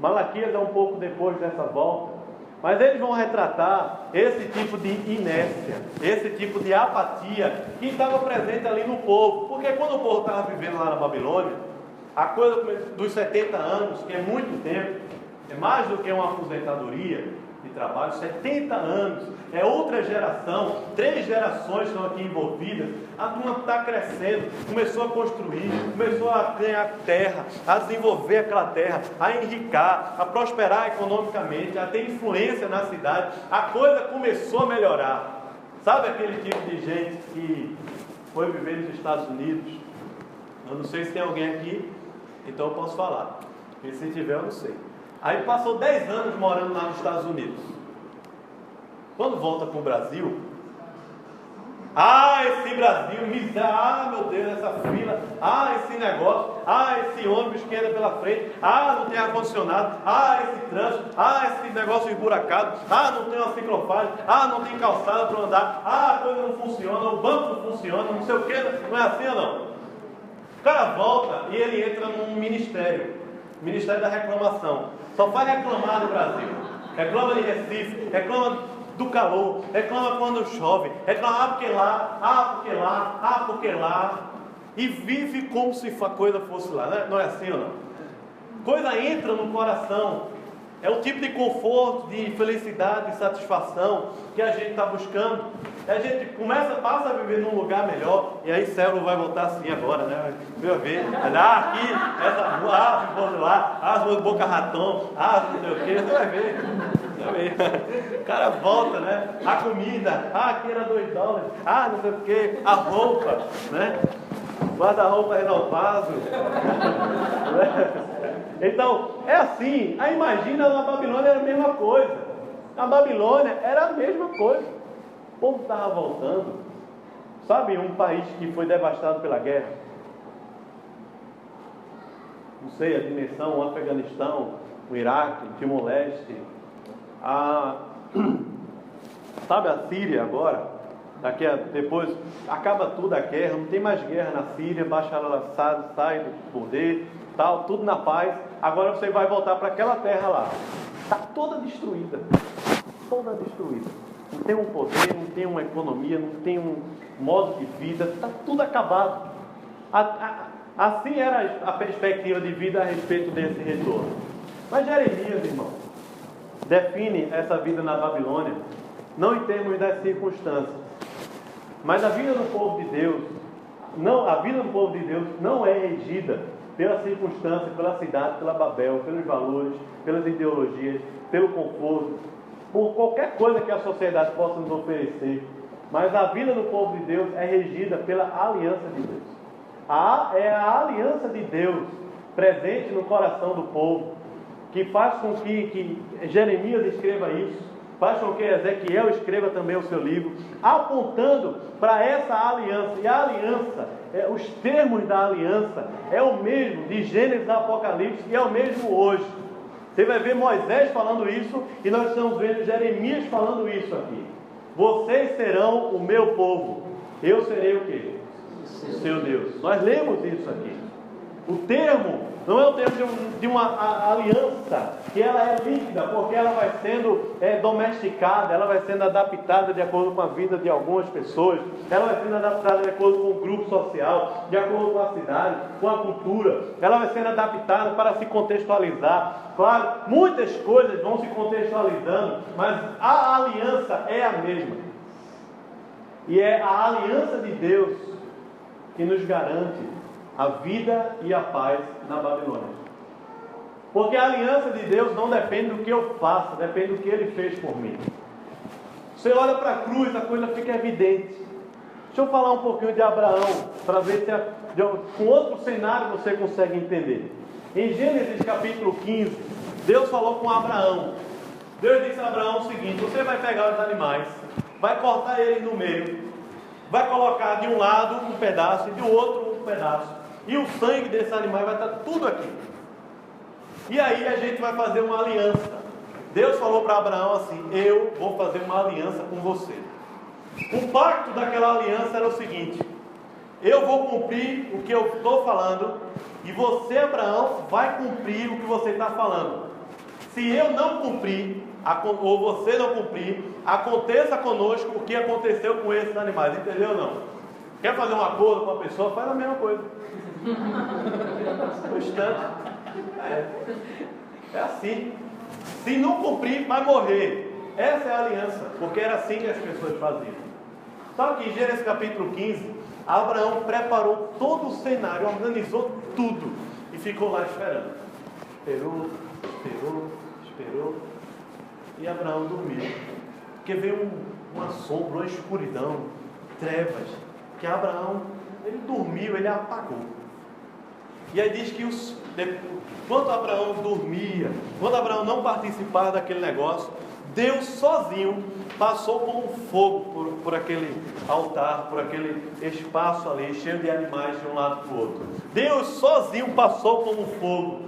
Malaquias é um pouco depois dessa volta, mas eles vão retratar esse tipo de inércia, esse tipo de apatia que estava presente ali no povo, porque quando o povo estava vivendo lá na Babilônia, a coisa dos 70 anos, que é muito tempo, é mais do que uma aposentadoria de trabalho, 70 anos, é outra geração, 3 gerações estão aqui envolvidas, a turma está crescendo, começou a construir, começou a ganhar terra, a desenvolver aquela terra, a enricar, a prosperar economicamente, a ter influência na cidade, a coisa começou a melhorar. Sabe aquele tipo de gente que foi viver nos Estados Unidos? Eu não sei se tem alguém aqui, então eu posso falar, e se tiver eu não sei. Aí passou 10 anos morando lá nos Estados Unidos. Quando volta para o Brasil, esse Brasil, miséria, meu Deus, essa fila, esse negócio, esse ônibus que anda pela frente, não tem ar-condicionado, esse trânsito, esse negócio esburacado, não tem uma ciclofaixa, não tem calçada para andar, a coisa não funciona, o banco não funciona, não sei o que, não é assim ou não? O cara volta e ele entra num ministério da reclamação. Só faz reclamar no Brasil. Reclama de Recife, reclama do calor, reclama quando chove, reclama porque lá, porque lá. E vive como se a coisa fosse lá. Não é assim ou não? Coisa entra no coração. É o tipo de conforto, de felicidade, de satisfação que a gente está buscando. A gente passa a viver num lugar melhor. E aí Célio vai voltar assim agora, né? Vai ver, aqui, essa rua, ficou de lá, as ruas de Boca Raton, não sei o que, você vai ver. O cara volta, né? A comida, aqui era $2, não sei o que, a roupa, né? Guarda-roupa renovado. Então, é assim. Aí imagina, na Babilônia era a mesma coisa. Na Babilônia era a mesma coisa. O povo estava voltando. Sabe, um país que foi devastado pela guerra? Não sei a dimensão, o Afeganistão, o Iraque, o Timor-Leste, sabe a Síria agora? Depois acaba tudo a guerra, não tem mais guerra na Síria, Bashar al-Assad sai do poder, tal, tudo na paz. Agora você vai voltar para aquela terra lá, está toda destruída, não tem um poder, não tem uma economia, não tem um modo de vida, está tudo acabado. Assim era a perspectiva de vida a respeito desse retorno. Mas Jeremias, irmão, define essa vida na Babilônia não em termos das circunstâncias, mas a vida do povo de Deus não é regida pela circunstância, pela cidade, pela Babel, pelos valores, pelas ideologias, pelo conforto, por qualquer coisa que a sociedade possa nos oferecer. Mas a vida do povo de Deus é regida pela aliança de Deus. É a aliança de Deus presente no coração do povo que faz com que Jeremias escreva isso, faz com que Ezequiel escreva também o seu livro, apontando para essa aliança. E a aliança, os termos da aliança é o mesmo de Gênesis a Apocalipse e é o mesmo hoje. Você vai ver Moisés falando isso e nós estamos vendo Jeremias falando isso aqui. Vocês serão o meu povo, eu serei o quê? O seu Deus. Nós lemos isso aqui. O termo não é o termo de uma aliança que ela é líquida, porque ela vai sendo domesticada, ela vai sendo adaptada de acordo com a vida de algumas pessoas, ela vai sendo adaptada de acordo com o grupo social, de acordo com a cidade, com a cultura, ela vai sendo adaptada para se contextualizar. Claro, muitas coisas vão se contextualizando, mas a aliança é a mesma. E é a aliança de Deus que nos garante a vida e a paz na Babilônia. Porque a aliança de Deus não depende do que eu faça, depende do que Ele fez por mim. Você olha para a cruz, a coisa fica evidente. Deixa eu falar um pouquinho de Abraão, para ver se com outro cenário você consegue entender. Em Gênesis capítulo 15, Deus falou com Abraão. Deus disse a Abraão o seguinte: você vai pegar os animais, vai cortar eles no meio, vai colocar de um lado um pedaço e do outro um pedaço, e o sangue desse animal vai estar tudo aqui. E aí a gente vai fazer uma aliança. Deus falou para Abraão assim: eu vou fazer uma aliança com você. O pacto daquela aliança era o seguinte: eu vou cumprir o que eu estou falando, e você, Abraão, vai cumprir o que você está falando. Se eu não cumprir, ou você não cumprir, aconteça conosco o que aconteceu com esses animais. Entendeu ou não? Quer fazer um acordo com a pessoa? Faz a mesma coisa. No instante. É assim. Se não cumprir, vai morrer. Essa é a aliança, porque era assim que as pessoas faziam. Só que em Gênesis capítulo 15, Abraão preparou todo o cenário, organizou tudo e ficou lá esperando. Esperou, e Abraão dormiu. Porque veio uma sombra, uma escuridão, trevas, que Abraão, ele dormiu, ele apagou. E aí diz que quando Abraão dormia, quando Abraão não participava daquele negócio, Deus sozinho passou como um fogo por aquele altar, por aquele espaço ali, cheio de animais de um lado para o outro. Deus sozinho passou como um fogo.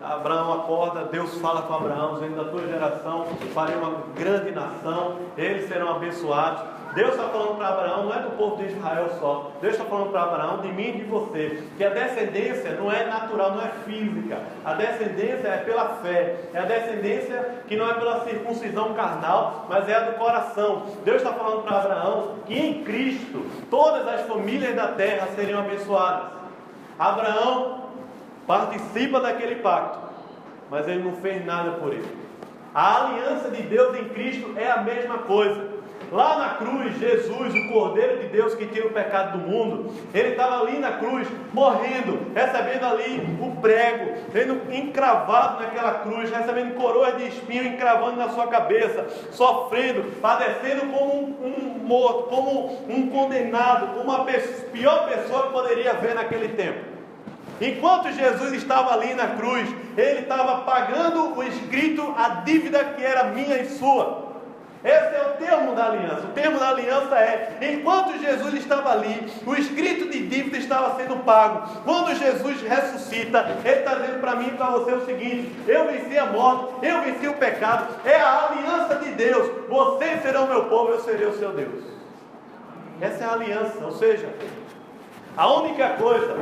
Abraão acorda, Deus fala com Abraão, dizendo: da tua geração farei uma grande nação, eles serão abençoados. Deus está falando para Abraão, não é do povo de Israel só, Deus está falando para Abraão, de mim e de você, que a descendência não é natural, não é física, a descendência é pela fé, é a descendência que não é pela circuncisão carnal, mas é a do coração. Deus está falando para Abraão que em Cristo todas as famílias da terra seriam abençoadas. Abraão participa daquele pacto, mas ele não fez nada por ele. A aliança de Deus em Cristo é a mesma coisa. Lá na cruz, Jesus, o Cordeiro de Deus que tira o pecado do mundo, ele estava ali na cruz, morrendo, recebendo ali o prego, sendo encravado naquela cruz, recebendo coroas de espinho, encravando na sua cabeça, sofrendo, padecendo como um morto, como um condenado, como a pior pessoa que poderia ver naquele tempo. Enquanto Jesus estava ali na cruz, ele estava pagando o escrito, a dívida que era minha e sua. Esse é o termo da aliança. O termo da aliança é: enquanto Jesus estava ali, o escrito de dívida estava sendo pago. Quando Jesus ressuscita, ele está dizendo para mim e para você o seguinte: eu venci a morte, eu venci o pecado. É a aliança de Deus. Vocês serão meu povo, eu serei o seu Deus. Essa é a aliança. Ou seja, a única coisa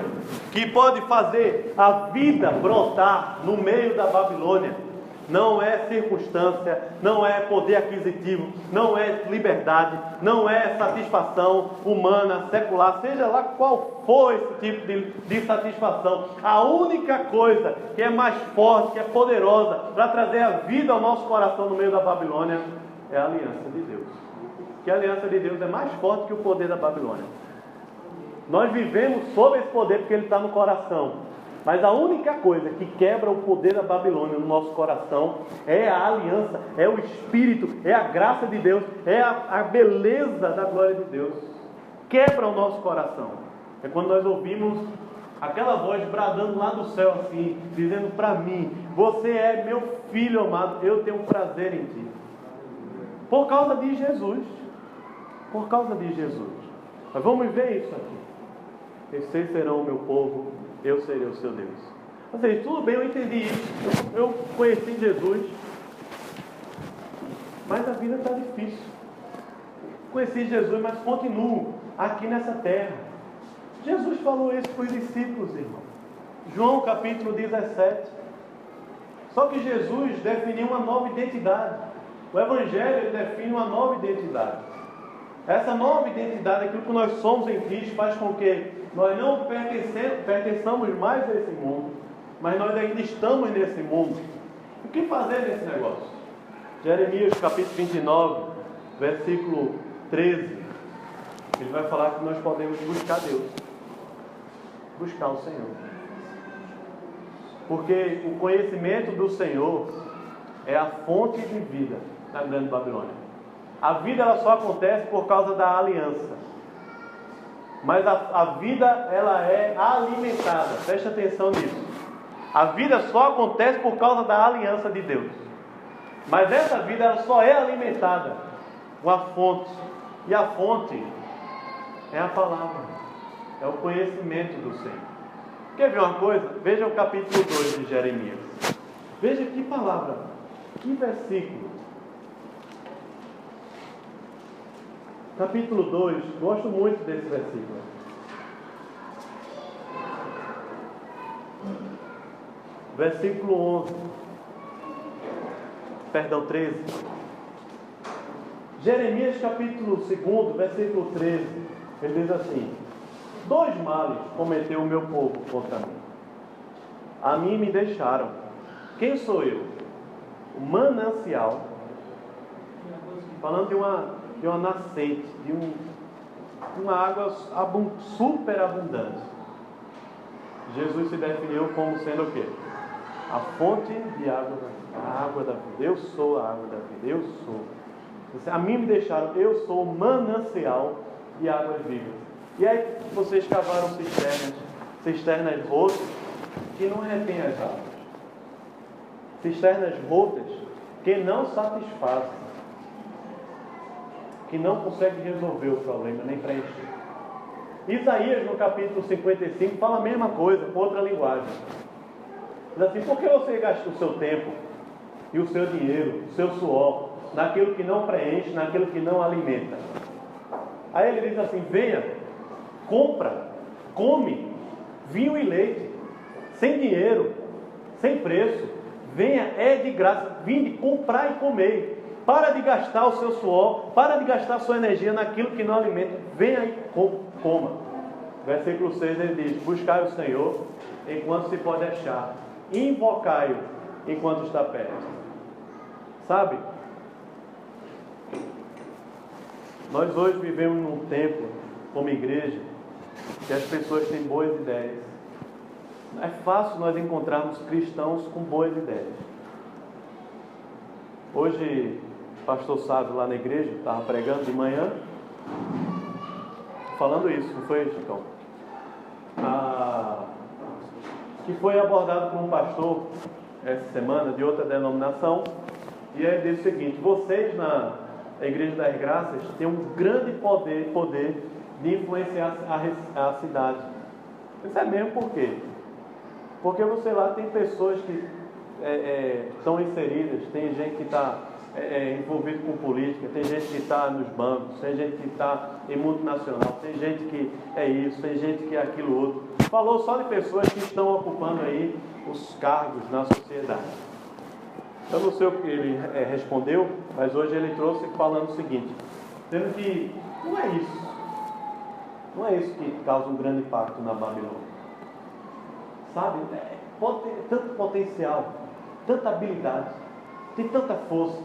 que pode fazer a vida brotar no meio da Babilônia não é circunstância, não é poder aquisitivo, não é liberdade, não é satisfação humana, secular, seja lá qual for esse tipo de satisfação. A única coisa que é mais forte, que é poderosa para trazer a vida ao nosso coração no meio da Babilônia é a aliança de Deus. Que a aliança de Deus é mais forte que o poder da Babilônia. Nós vivemos sob esse poder porque ele está no coração. Mas a única coisa que quebra o poder da Babilônia no nosso coração é a aliança, é o Espírito, é a graça de Deus, é a beleza da glória de Deus. Quebra o nosso coração. É quando nós ouvimos aquela voz bradando lá do céu assim, dizendo para mim: você é meu filho amado, eu tenho prazer em ti. Por causa de Jesus. Por causa de Jesus. Mas vamos ver isso aqui. Vocês serão o meu povo, eu serei o seu Deus. Ou seja, tudo bem, eu entendi isso. Eu conheci Jesus, mas a vida está difícil. Conheci Jesus, mas continuo aqui nessa terra. Jesus falou isso para os discípulos, irmão. João capítulo 17. Só que Jesus definiu uma nova identidade. O Evangelho define uma nova identidade. Essa nova identidade, aquilo que nós somos em Cristo, faz com que nós não pertençamos mais a esse mundo, mas nós ainda estamos nesse mundo. O que fazer nesse negócio? Jeremias capítulo 29, versículo 13, ele vai falar que nós podemos buscar Deus, buscar o Senhor, porque o conhecimento do Senhor é a fonte de vida da grande Babilônia. A vida ela só acontece por causa da aliança. Mas a vida ela é alimentada. Preste atenção nisso. A vida só acontece por causa da aliança de Deus. Mas essa vida ela só é alimentada com a fonte. E a fonte é a palavra. É o conhecimento do Senhor. Quer ver uma coisa? Veja o capítulo 2 de Jeremias. Veja que palavra, que versículo. Capítulo 2, gosto muito desse versículo. Versículo 11. Perdão, 13. Jeremias capítulo 2, versículo 13. Ele diz assim: 2 males cometeu o meu povo contra mim. A mim me deixaram. Quem sou eu? O manancial. Falando de uma nascente, de uma água super abundante. Jesus se definiu como sendo o quê? A fonte de água, a água da vida. Eu sou a água da vida, eu sou. A mim me deixaram, eu sou o manancial de águas vivas. E aí vocês cavaram cisternas rotas que não retêm as águas. Cisternas rotas que não satisfazem, que não consegue resolver o problema, nem preencher. Isaías, no capítulo 55, fala a mesma coisa, com outra linguagem. Diz assim: por que você gasta o seu tempo e o seu dinheiro, o seu suor, naquilo que não preenche, naquilo que não alimenta? Aí ele diz assim: venha, compra, come vinho e leite, sem dinheiro, sem preço. Venha, é de graça, vinde comprar e comer. Para de gastar o seu suor, para de gastar a sua energia naquilo que não alimenta. Venha e coma. Versículo 6 ele diz: buscai o Senhor enquanto se pode achar, invocai-o enquanto está perto. Sabe? Nós hoje vivemos num tempo, como igreja, que as pessoas têm boas ideias. É fácil nós encontrarmos cristãos com boas ideias. Hoje, o pastor Sábio lá na igreja, estava pregando de manhã, falando isso, não foi, Chicão? Que foi abordado por um pastor essa semana de outra denominação, e ele disse o seguinte: vocês na Igreja das Graças têm um grande poder de influenciar a cidade. Isso é mesmo por quê? Porque você lá tem pessoas que estão inseridas, tem gente que está envolvido com política, tem gente que está nos bancos, tem gente que está em multinacional, tem gente que é isso, tem gente que é aquilo outro. Falou só de pessoas que estão ocupando aí os cargos na sociedade. Eu não sei o que ele respondeu, mas hoje ele trouxe falando o seguinte, dizendo que não é isso que causa um grande impacto na Babilônia. Sabe, pode ter tanto potencial, tanta habilidade, tem tanta força,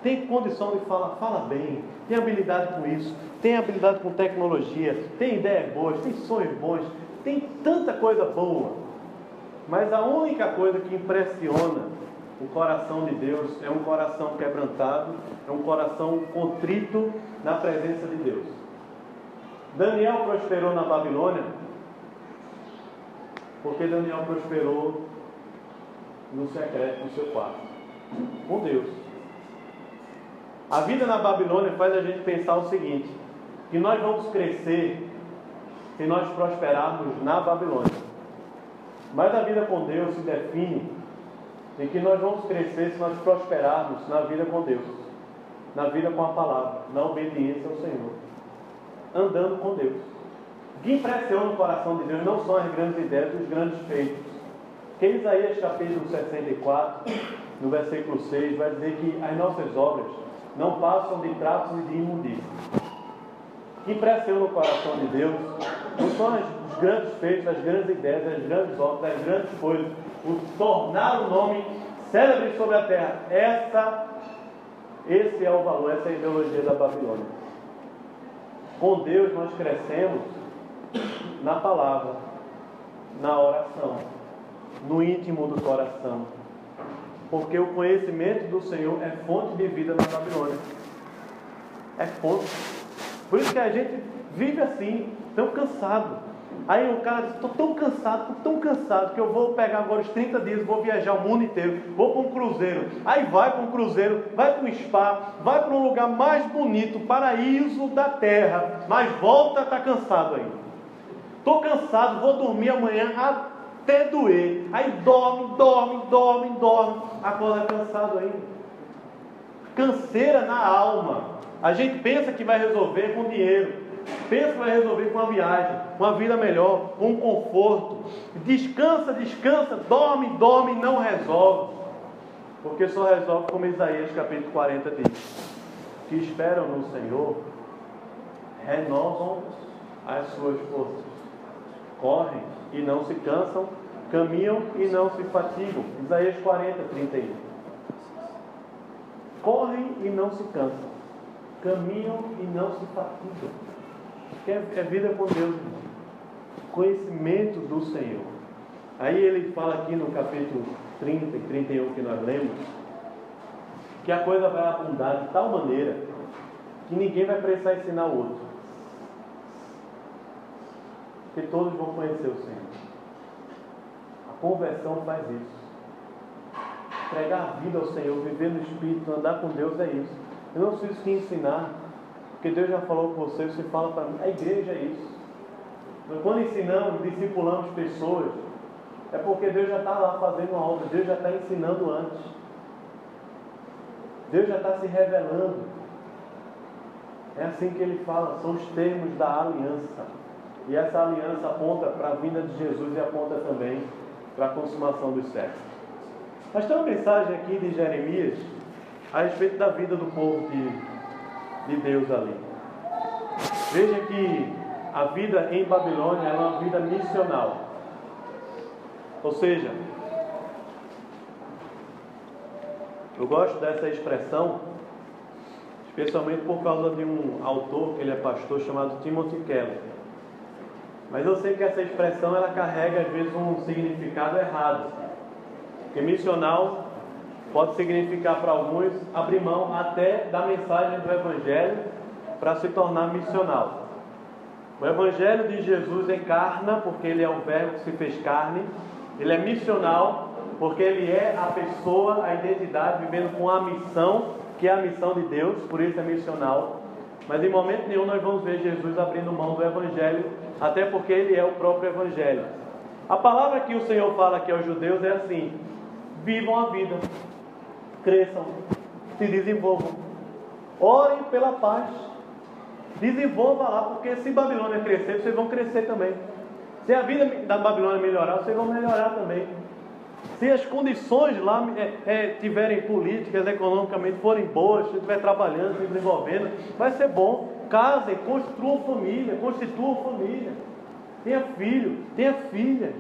tem condição de fala bem, tem habilidade com isso, tem habilidade com tecnologia, tem ideias boas, tem sonhos bons, tem tanta coisa boa. Mas a única coisa que impressiona o coração de Deus é um coração quebrantado, é um coração contrito na presença de Deus. Daniel prosperou na Babilônia porque Daniel prosperou no secreto do seu quarto, com Deus. A vida na Babilônia faz a gente pensar o seguinte, que nós vamos crescer se nós prosperarmos na Babilônia. Mas a vida com Deus se define em que nós vamos crescer se nós prosperarmos na vida com Deus, na vida com a palavra, na obediência ao Senhor, andando com Deus. O que impressiona o coração de Deus não são as grandes ideias, os grandes feitos. Que Isaías capítulo 64, no versículo 6, vai dizer que as nossas obras não passam de tratos e de imundícia. O que impressiona o coração de Deus não são os grandes feitos, as grandes ideias, as grandes obras, as grandes coisas, o tornar o nome célebre sobre a terra. Esse é o valor, essa é a ideologia da Babilônia. Com Deus nós crescemos na palavra, na oração, no íntimo do coração, porque o conhecimento do Senhor é fonte de vida na Babilônia. É fonte. Por isso que a gente vive assim, tão cansado. Aí o cara diz, estou tão cansado que eu vou pegar agora os 30 dias, vou viajar o mundo inteiro, vou para um cruzeiro. Aí vai para um cruzeiro, vai para um spa, vai para um lugar mais bonito, paraíso da terra, mas volta, está cansado ainda. Estou cansado, vou dormir amanhã até doer. Aí dorme, acorda cansado ainda. Canseira na alma. A gente pensa que vai resolver com dinheiro, pensa que vai resolver com uma viagem, com uma vida melhor, com um conforto. Descansa, dorme, não resolve. Porque só resolve como Isaías capítulo 40 diz: que esperam no Senhor renovam as suas forças, correm e não se cansam, caminham e não se fatigam. Isaías 40, 31. Correm e não se cansam, caminham e não se fatigam. É vida com Deus, conhecimento do Senhor. Aí ele fala aqui no capítulo 30 e 31 que nós lemos, que a coisa vai abundar de tal maneira que ninguém vai precisar ensinar o outro, que todos vão conhecer o Senhor. A conversão faz isso. Entregar a vida ao Senhor, viver no Espírito, andar com Deus é isso. Eu não preciso te ensinar, porque Deus já falou com você, você fala para mim. A igreja é isso. Mas quando ensinamos, discipulamos pessoas, é porque Deus já está lá fazendo uma obra, Deus já está ensinando antes. Deus já está se revelando. É assim que ele fala, são os termos da aliança. E essa aliança aponta para a vinda de Jesus e aponta também para a consumação dos séculos. Mas tem uma mensagem aqui de Jeremias a respeito da vida do povo de Deus ali. Veja que a vida em Babilônia é uma vida missional. Ou seja, eu gosto dessa expressão especialmente por causa de um autor, que ele é pastor, chamado Timothy Keller. Mas eu sei que essa expressão, ela carrega às vezes um significado errado. Porque missional pode significar para alguns abrir mão até da mensagem do Evangelho para se tornar missional. O Evangelho de Jesus encarna, porque Ele é o Verbo que se fez carne. Ele é missional, porque Ele é a pessoa, a identidade, vivendo com a missão, que é a missão de Deus, por isso é missional. Mas em momento nenhum nós vamos ver Jesus abrindo mão do Evangelho, até porque Ele é o próprio Evangelho. A palavra que o Senhor fala aqui aos judeus é assim: vivam a vida, cresçam, se desenvolvam, orem pela paz, desenvolva lá, porque se Babilônia crescer, vocês vão crescer também. Se a vida da Babilônia melhorar, vocês vão melhorar também. Se as condições lá tiverem políticas, economicamente forem boas, se estiver trabalhando, se desenvolvendo, vai ser bom. Casem, construam família, constituam família. Tenha filho, tenha filhas.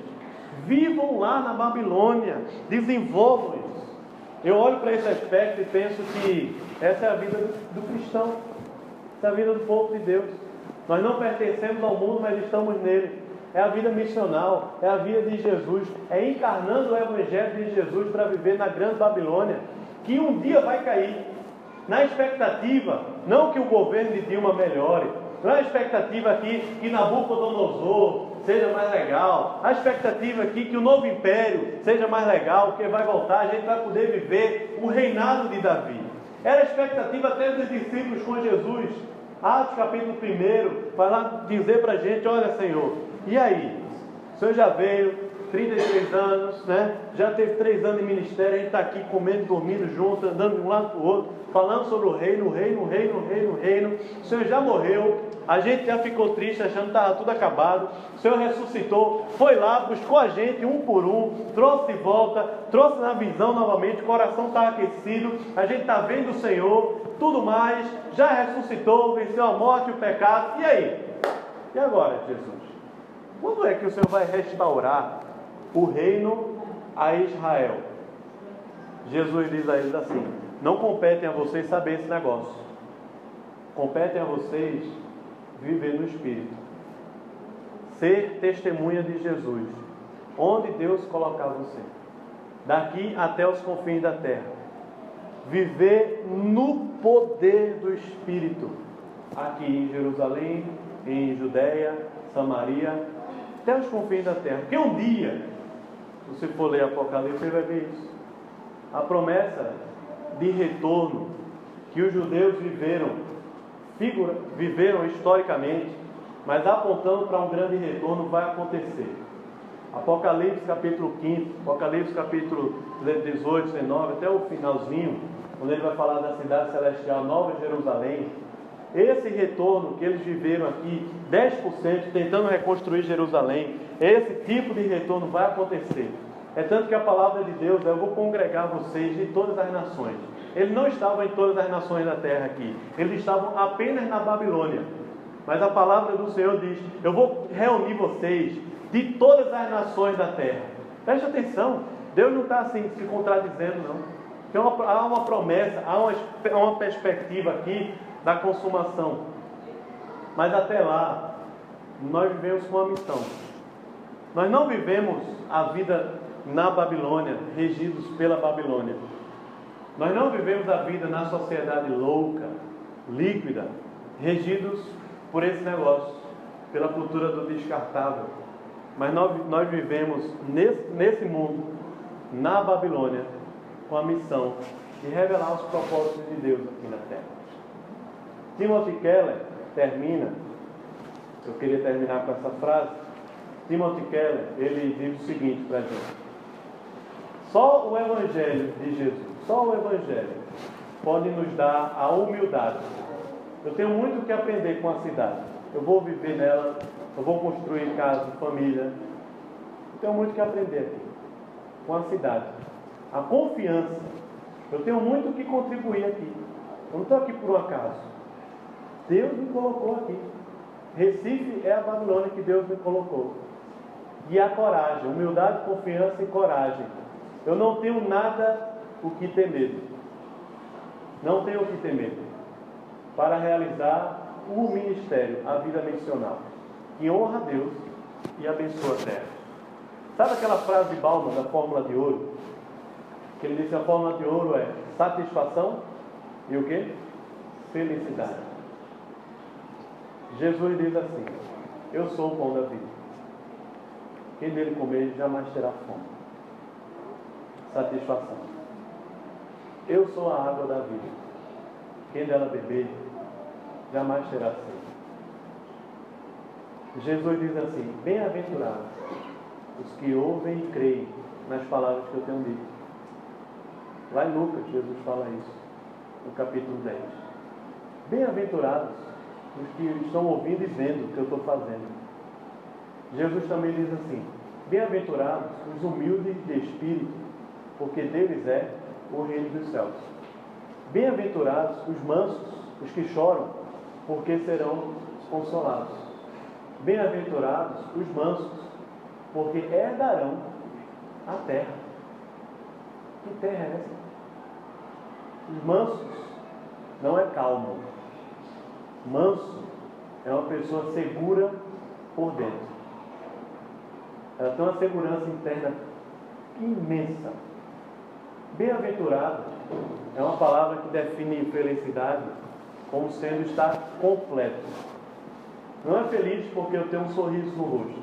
Vivam lá na Babilônia, desenvolvam isso. Eu olho para esse aspecto e penso que essa é a vida do cristão. Essa é a vida do povo de Deus. Nós não pertencemos ao mundo, mas estamos nele. É a vida missional, é a vida de Jesus, é encarnando o Evangelho de Jesus para viver na grande Babilônia, que um dia vai cair. Na expectativa, não que o governo de Dilma melhore, não é a expectativa aqui que Nabucodonosor seja mais legal, a expectativa aqui que o novo império seja mais legal, porque vai voltar, a gente vai poder viver o reinado de Davi. Era a expectativa até dos discípulos com Jesus. Atos capítulo 1, vai lá dizer para a gente: olha, Senhor, e aí? O Senhor já veio, 33 anos, né? Já teve 3 anos de ministério, a gente está aqui comendo, dormindo junto, andando de um lado para o outro, falando sobre o reino. O Senhor já morreu, a gente já ficou triste, achando que estava tudo acabado. O Senhor ressuscitou, foi lá, buscou a gente um por um, trouxe de volta, trouxe na visão novamente, o coração está aquecido, a gente está vendo o Senhor, tudo mais, já ressuscitou, venceu a morte e o pecado. E aí? E agora, Jesus? Quando é que o Senhor vai restaurar o reino a Israel? Jesus diz a eles assim: não competem a vocês saber esse negócio, competem a vocês viver no Espírito, ser testemunha de Jesus, onde Deus colocar você, daqui até os confins da terra, viver no poder do Espírito, aqui em Jerusalém, em Judeia, Samaria, até os confins da terra. Porque um dia, se você for ler Apocalipse, você vai ver isso. A promessa de retorno que os judeus viveram historicamente, mas apontando para um grande retorno, vai acontecer. Apocalipse capítulo 15, Apocalipse capítulo 18, 19, até o finalzinho, quando ele vai falar da cidade celestial, Nova Jerusalém. Esse retorno que eles viveram aqui, 10% tentando reconstruir Jerusalém, esse tipo de retorno vai acontecer. É tanto que a palavra de Deus é: eu vou congregar vocês de todas as nações. Eles não estavam em todas as nações da terra aqui, eles estavam apenas na Babilônia. Mas a palavra do Senhor diz: eu vou reunir vocês de todas as nações da terra. Preste atenção, Deus não está assim se contradizendo, não. Há uma promessa, há uma perspectiva aqui da consumação. Mas até lá, nós vivemos com uma missão. Nós não vivemos a vida na Babilônia, regidos pela Babilônia. Nós não vivemos a vida na sociedade louca, líquida, regidos por esse negócio, pela cultura do descartável. Mas nós vivemos nesse mundo, na Babilônia, com a missão de revelar os propósitos de Deus aqui na terra. Timothy Keller termina, eu queria terminar com essa frase. Timothy Keller, ele diz o seguinte para a gente: só o Evangelho de Jesus, só o Evangelho pode nos dar a humildade. Eu tenho muito o que aprender com a cidade, eu vou viver nela, eu vou construir casa, família, eu tenho muito o que aprender aqui com a cidade. A confiança, eu tenho muito o que contribuir aqui. Eu não estou aqui por um acaso, Deus me colocou aqui. Recife é a Babilônia que Deus me colocou. E a coragem, humildade, confiança e coragem. Eu não tenho nada o que ter medo. Não tenho o que ter medo. para realizar o ministério, a vida missional, que honra a Deus e abençoa a terra. Sabe aquela frase de Bauman, da fórmula de ouro? Que ele disse que a fórmula de ouro é satisfação e o quê? Felicidade. Jesus diz assim: eu sou o pão da vida. Quem dele comer jamais terá fome. Satisfação. Eu sou a água da vida. Quem dela beber jamais terá sede. Jesus diz assim: bem-aventurados os que ouvem e creem nas palavras que eu tenho dito. Lá em Lucas, Jesus fala isso, no capítulo 10. Bem-aventurados os que estão ouvindo e vendo o que eu estou fazendo. Jesus também diz assim: bem-aventurados os humildes de espírito, porque deles é o reino dos céus. Bem-aventurados os mansos, os que choram, porque serão consolados. Bem-aventurados os mansos, porque herdarão a terra. Que terra é essa? Os mansos não é calmo. Manso é uma pessoa segura por dentro. Ela tem uma segurança interna imensa. Bem-aventurado é uma palavra que define felicidade como sendo estar completo. Não é feliz porque eu tenho um sorriso no rosto.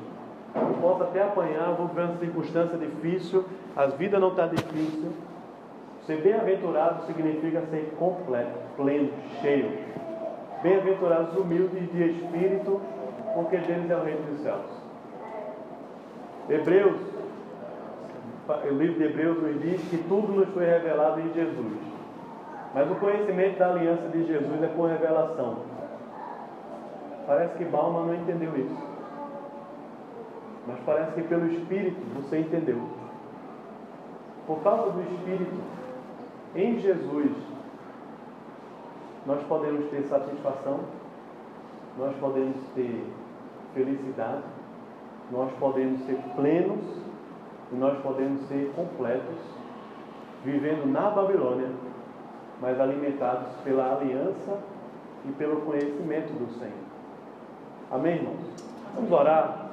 Eu posso até apanhar, vou ver uma circunstância difícil, a vida não está difícil. Ser bem-aventurado significa ser completo, pleno, cheio. Bem-aventurados humildes de espírito, porque deles é o reino dos céus. Hebreus, o livro de Hebreus nos diz que tudo nos foi revelado em Jesus. Mas o conhecimento da aliança de Jesus é por revelação. Parece que Bauman não entendeu isso. Mas parece que pelo Espírito você entendeu. Por causa do Espírito, em Jesus, nós podemos ter satisfação, nós podemos ter felicidade, nós podemos ser plenos e nós podemos ser completos, vivendo na Babilônia, mas alimentados pela aliança e pelo conhecimento do Senhor. Amém, irmãos? Vamos orar?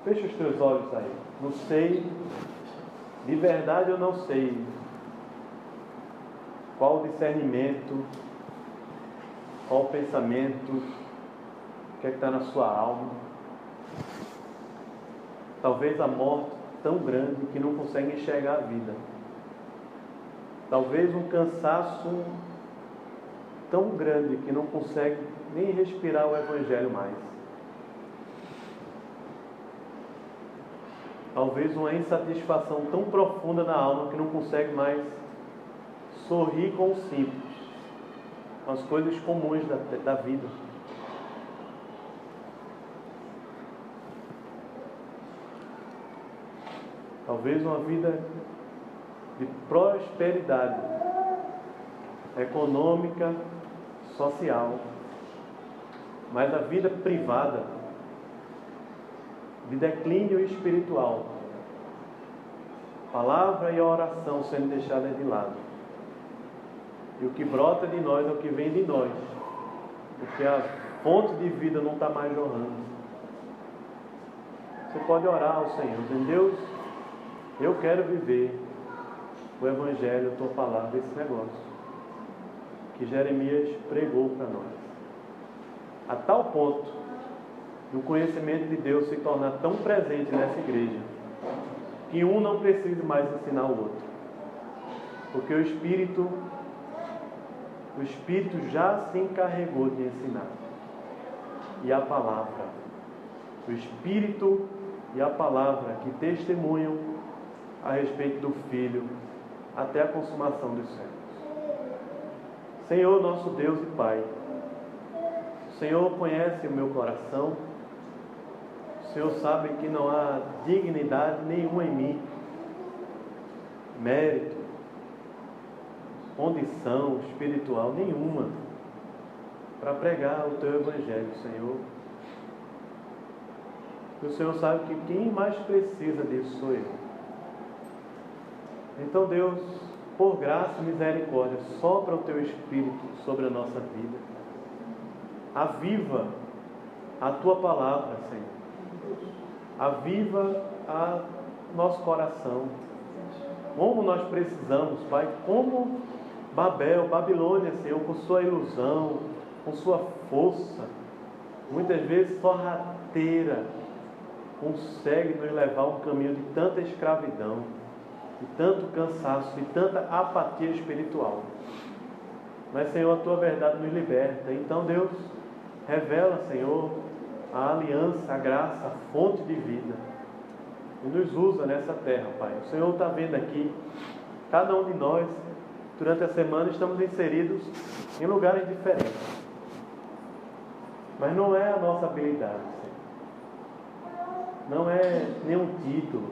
Fecha os teus olhos aí. Não sei, de verdade eu não sei qual o discernimento, qual o pensamento, o que é que está na sua alma. Talvez a morte tão grande que não consegue enxergar a vida. Talvez um cansaço tão grande que não consegue nem respirar o Evangelho mais. Talvez uma insatisfação tão profunda na alma que não consegue mais sorrir com o simples, com as coisas comuns da vida. Talvez uma vida de prosperidade econômica, social, mas a vida privada, de declínio espiritual, palavra e a oração sendo deixadas de lado. E o que brota de nós é o que vem de nós, porque a fonte de vida não está mais jorrando. Você pode orar ao Senhor, dizendo: Deus, eu quero viver o Evangelho, a Tua palavra, esse negócio que Jeremias pregou para nós, a tal ponto do conhecimento de Deus se tornar tão presente nessa igreja que um não precise mais ensinar o outro, porque o Espírito já se encarregou de ensinar. E a palavra, o Espírito e a palavra que testemunham a respeito do Filho até a consumação dos séculos. Senhor, nosso Deus e Pai, o Senhor conhece o meu coração, o Senhor sabe que não há dignidade nenhuma em mim, mérito, condição espiritual nenhuma para pregar o Teu Evangelho, Senhor. E o Senhor sabe que quem mais precisa disso sou eu. Então, Deus, por graça e misericórdia, sopra o Teu Espírito sobre a nossa vida. Aviva a Tua palavra, Senhor. Aviva a nosso coração. Como nós precisamos, Pai, como Babilônia, Senhor, com sua ilusão, com sua força, muitas vezes sorrateira, consegue nos levar a um caminho de tanta escravidão, de tanto cansaço, de tanta apatia espiritual. Mas, Senhor, a Tua verdade nos liberta. Então, Deus, revela, Senhor, a aliança, a graça, a fonte de vida, e nos usa nessa terra, Pai. O Senhor está vendo aqui, cada um de nós, durante a semana, estamos inseridos em lugares diferentes. Mas não é a nossa habilidade, Senhor. Não é nenhum título.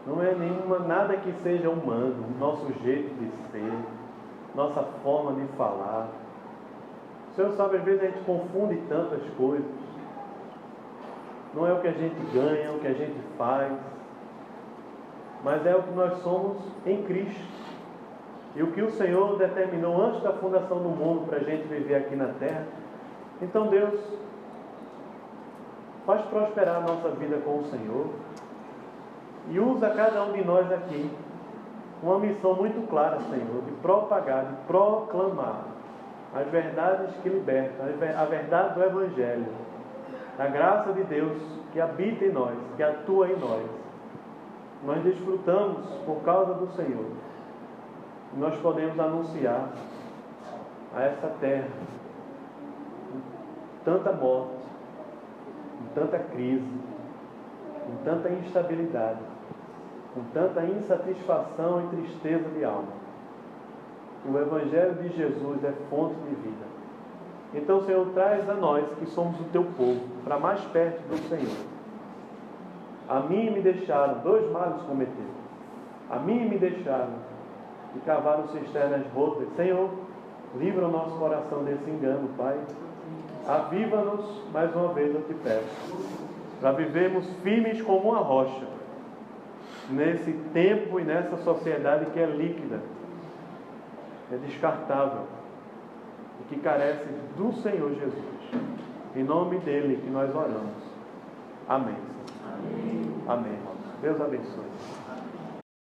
Não é nada que seja humano, nosso jeito de ser, nossa forma de falar. O Senhor sabe, às vezes a gente confunde tantas coisas. Não é o que a gente ganha, é o que a gente faz, mas é o que nós somos em Cristo. E o que o Senhor determinou antes da fundação do mundo para a gente viver aqui na terra. Então, Deus, faz prosperar a nossa vida com o Senhor e usa cada um de nós aqui uma missão muito clara, Senhor, de propagar, de proclamar as verdades que libertam, a verdade do Evangelho, a graça de Deus que habita em nós, que atua em nós. Nós desfrutamos por causa do Senhor. Nós podemos anunciar a essa terra tanta morte, com tanta crise, com tanta instabilidade, com tanta insatisfação e tristeza de alma. O Evangelho de Jesus é fonte de vida. Então, Senhor, traz a nós, que somos o Teu povo, para mais perto do Senhor. A mim me deixaram, 2 males cometeram. A mim me deixaram e cavaram cisternas rotas. Senhor, livra o nosso coração desse engano, Pai. Aviva-nos, mais uma vez eu te peço, para vivermos firmes como uma rocha, nesse tempo e nessa sociedade que é líquida, é descartável, e que carece do Senhor Jesus. Em nome dele que nós oramos. Amém. Amém. Amém. Deus abençoe.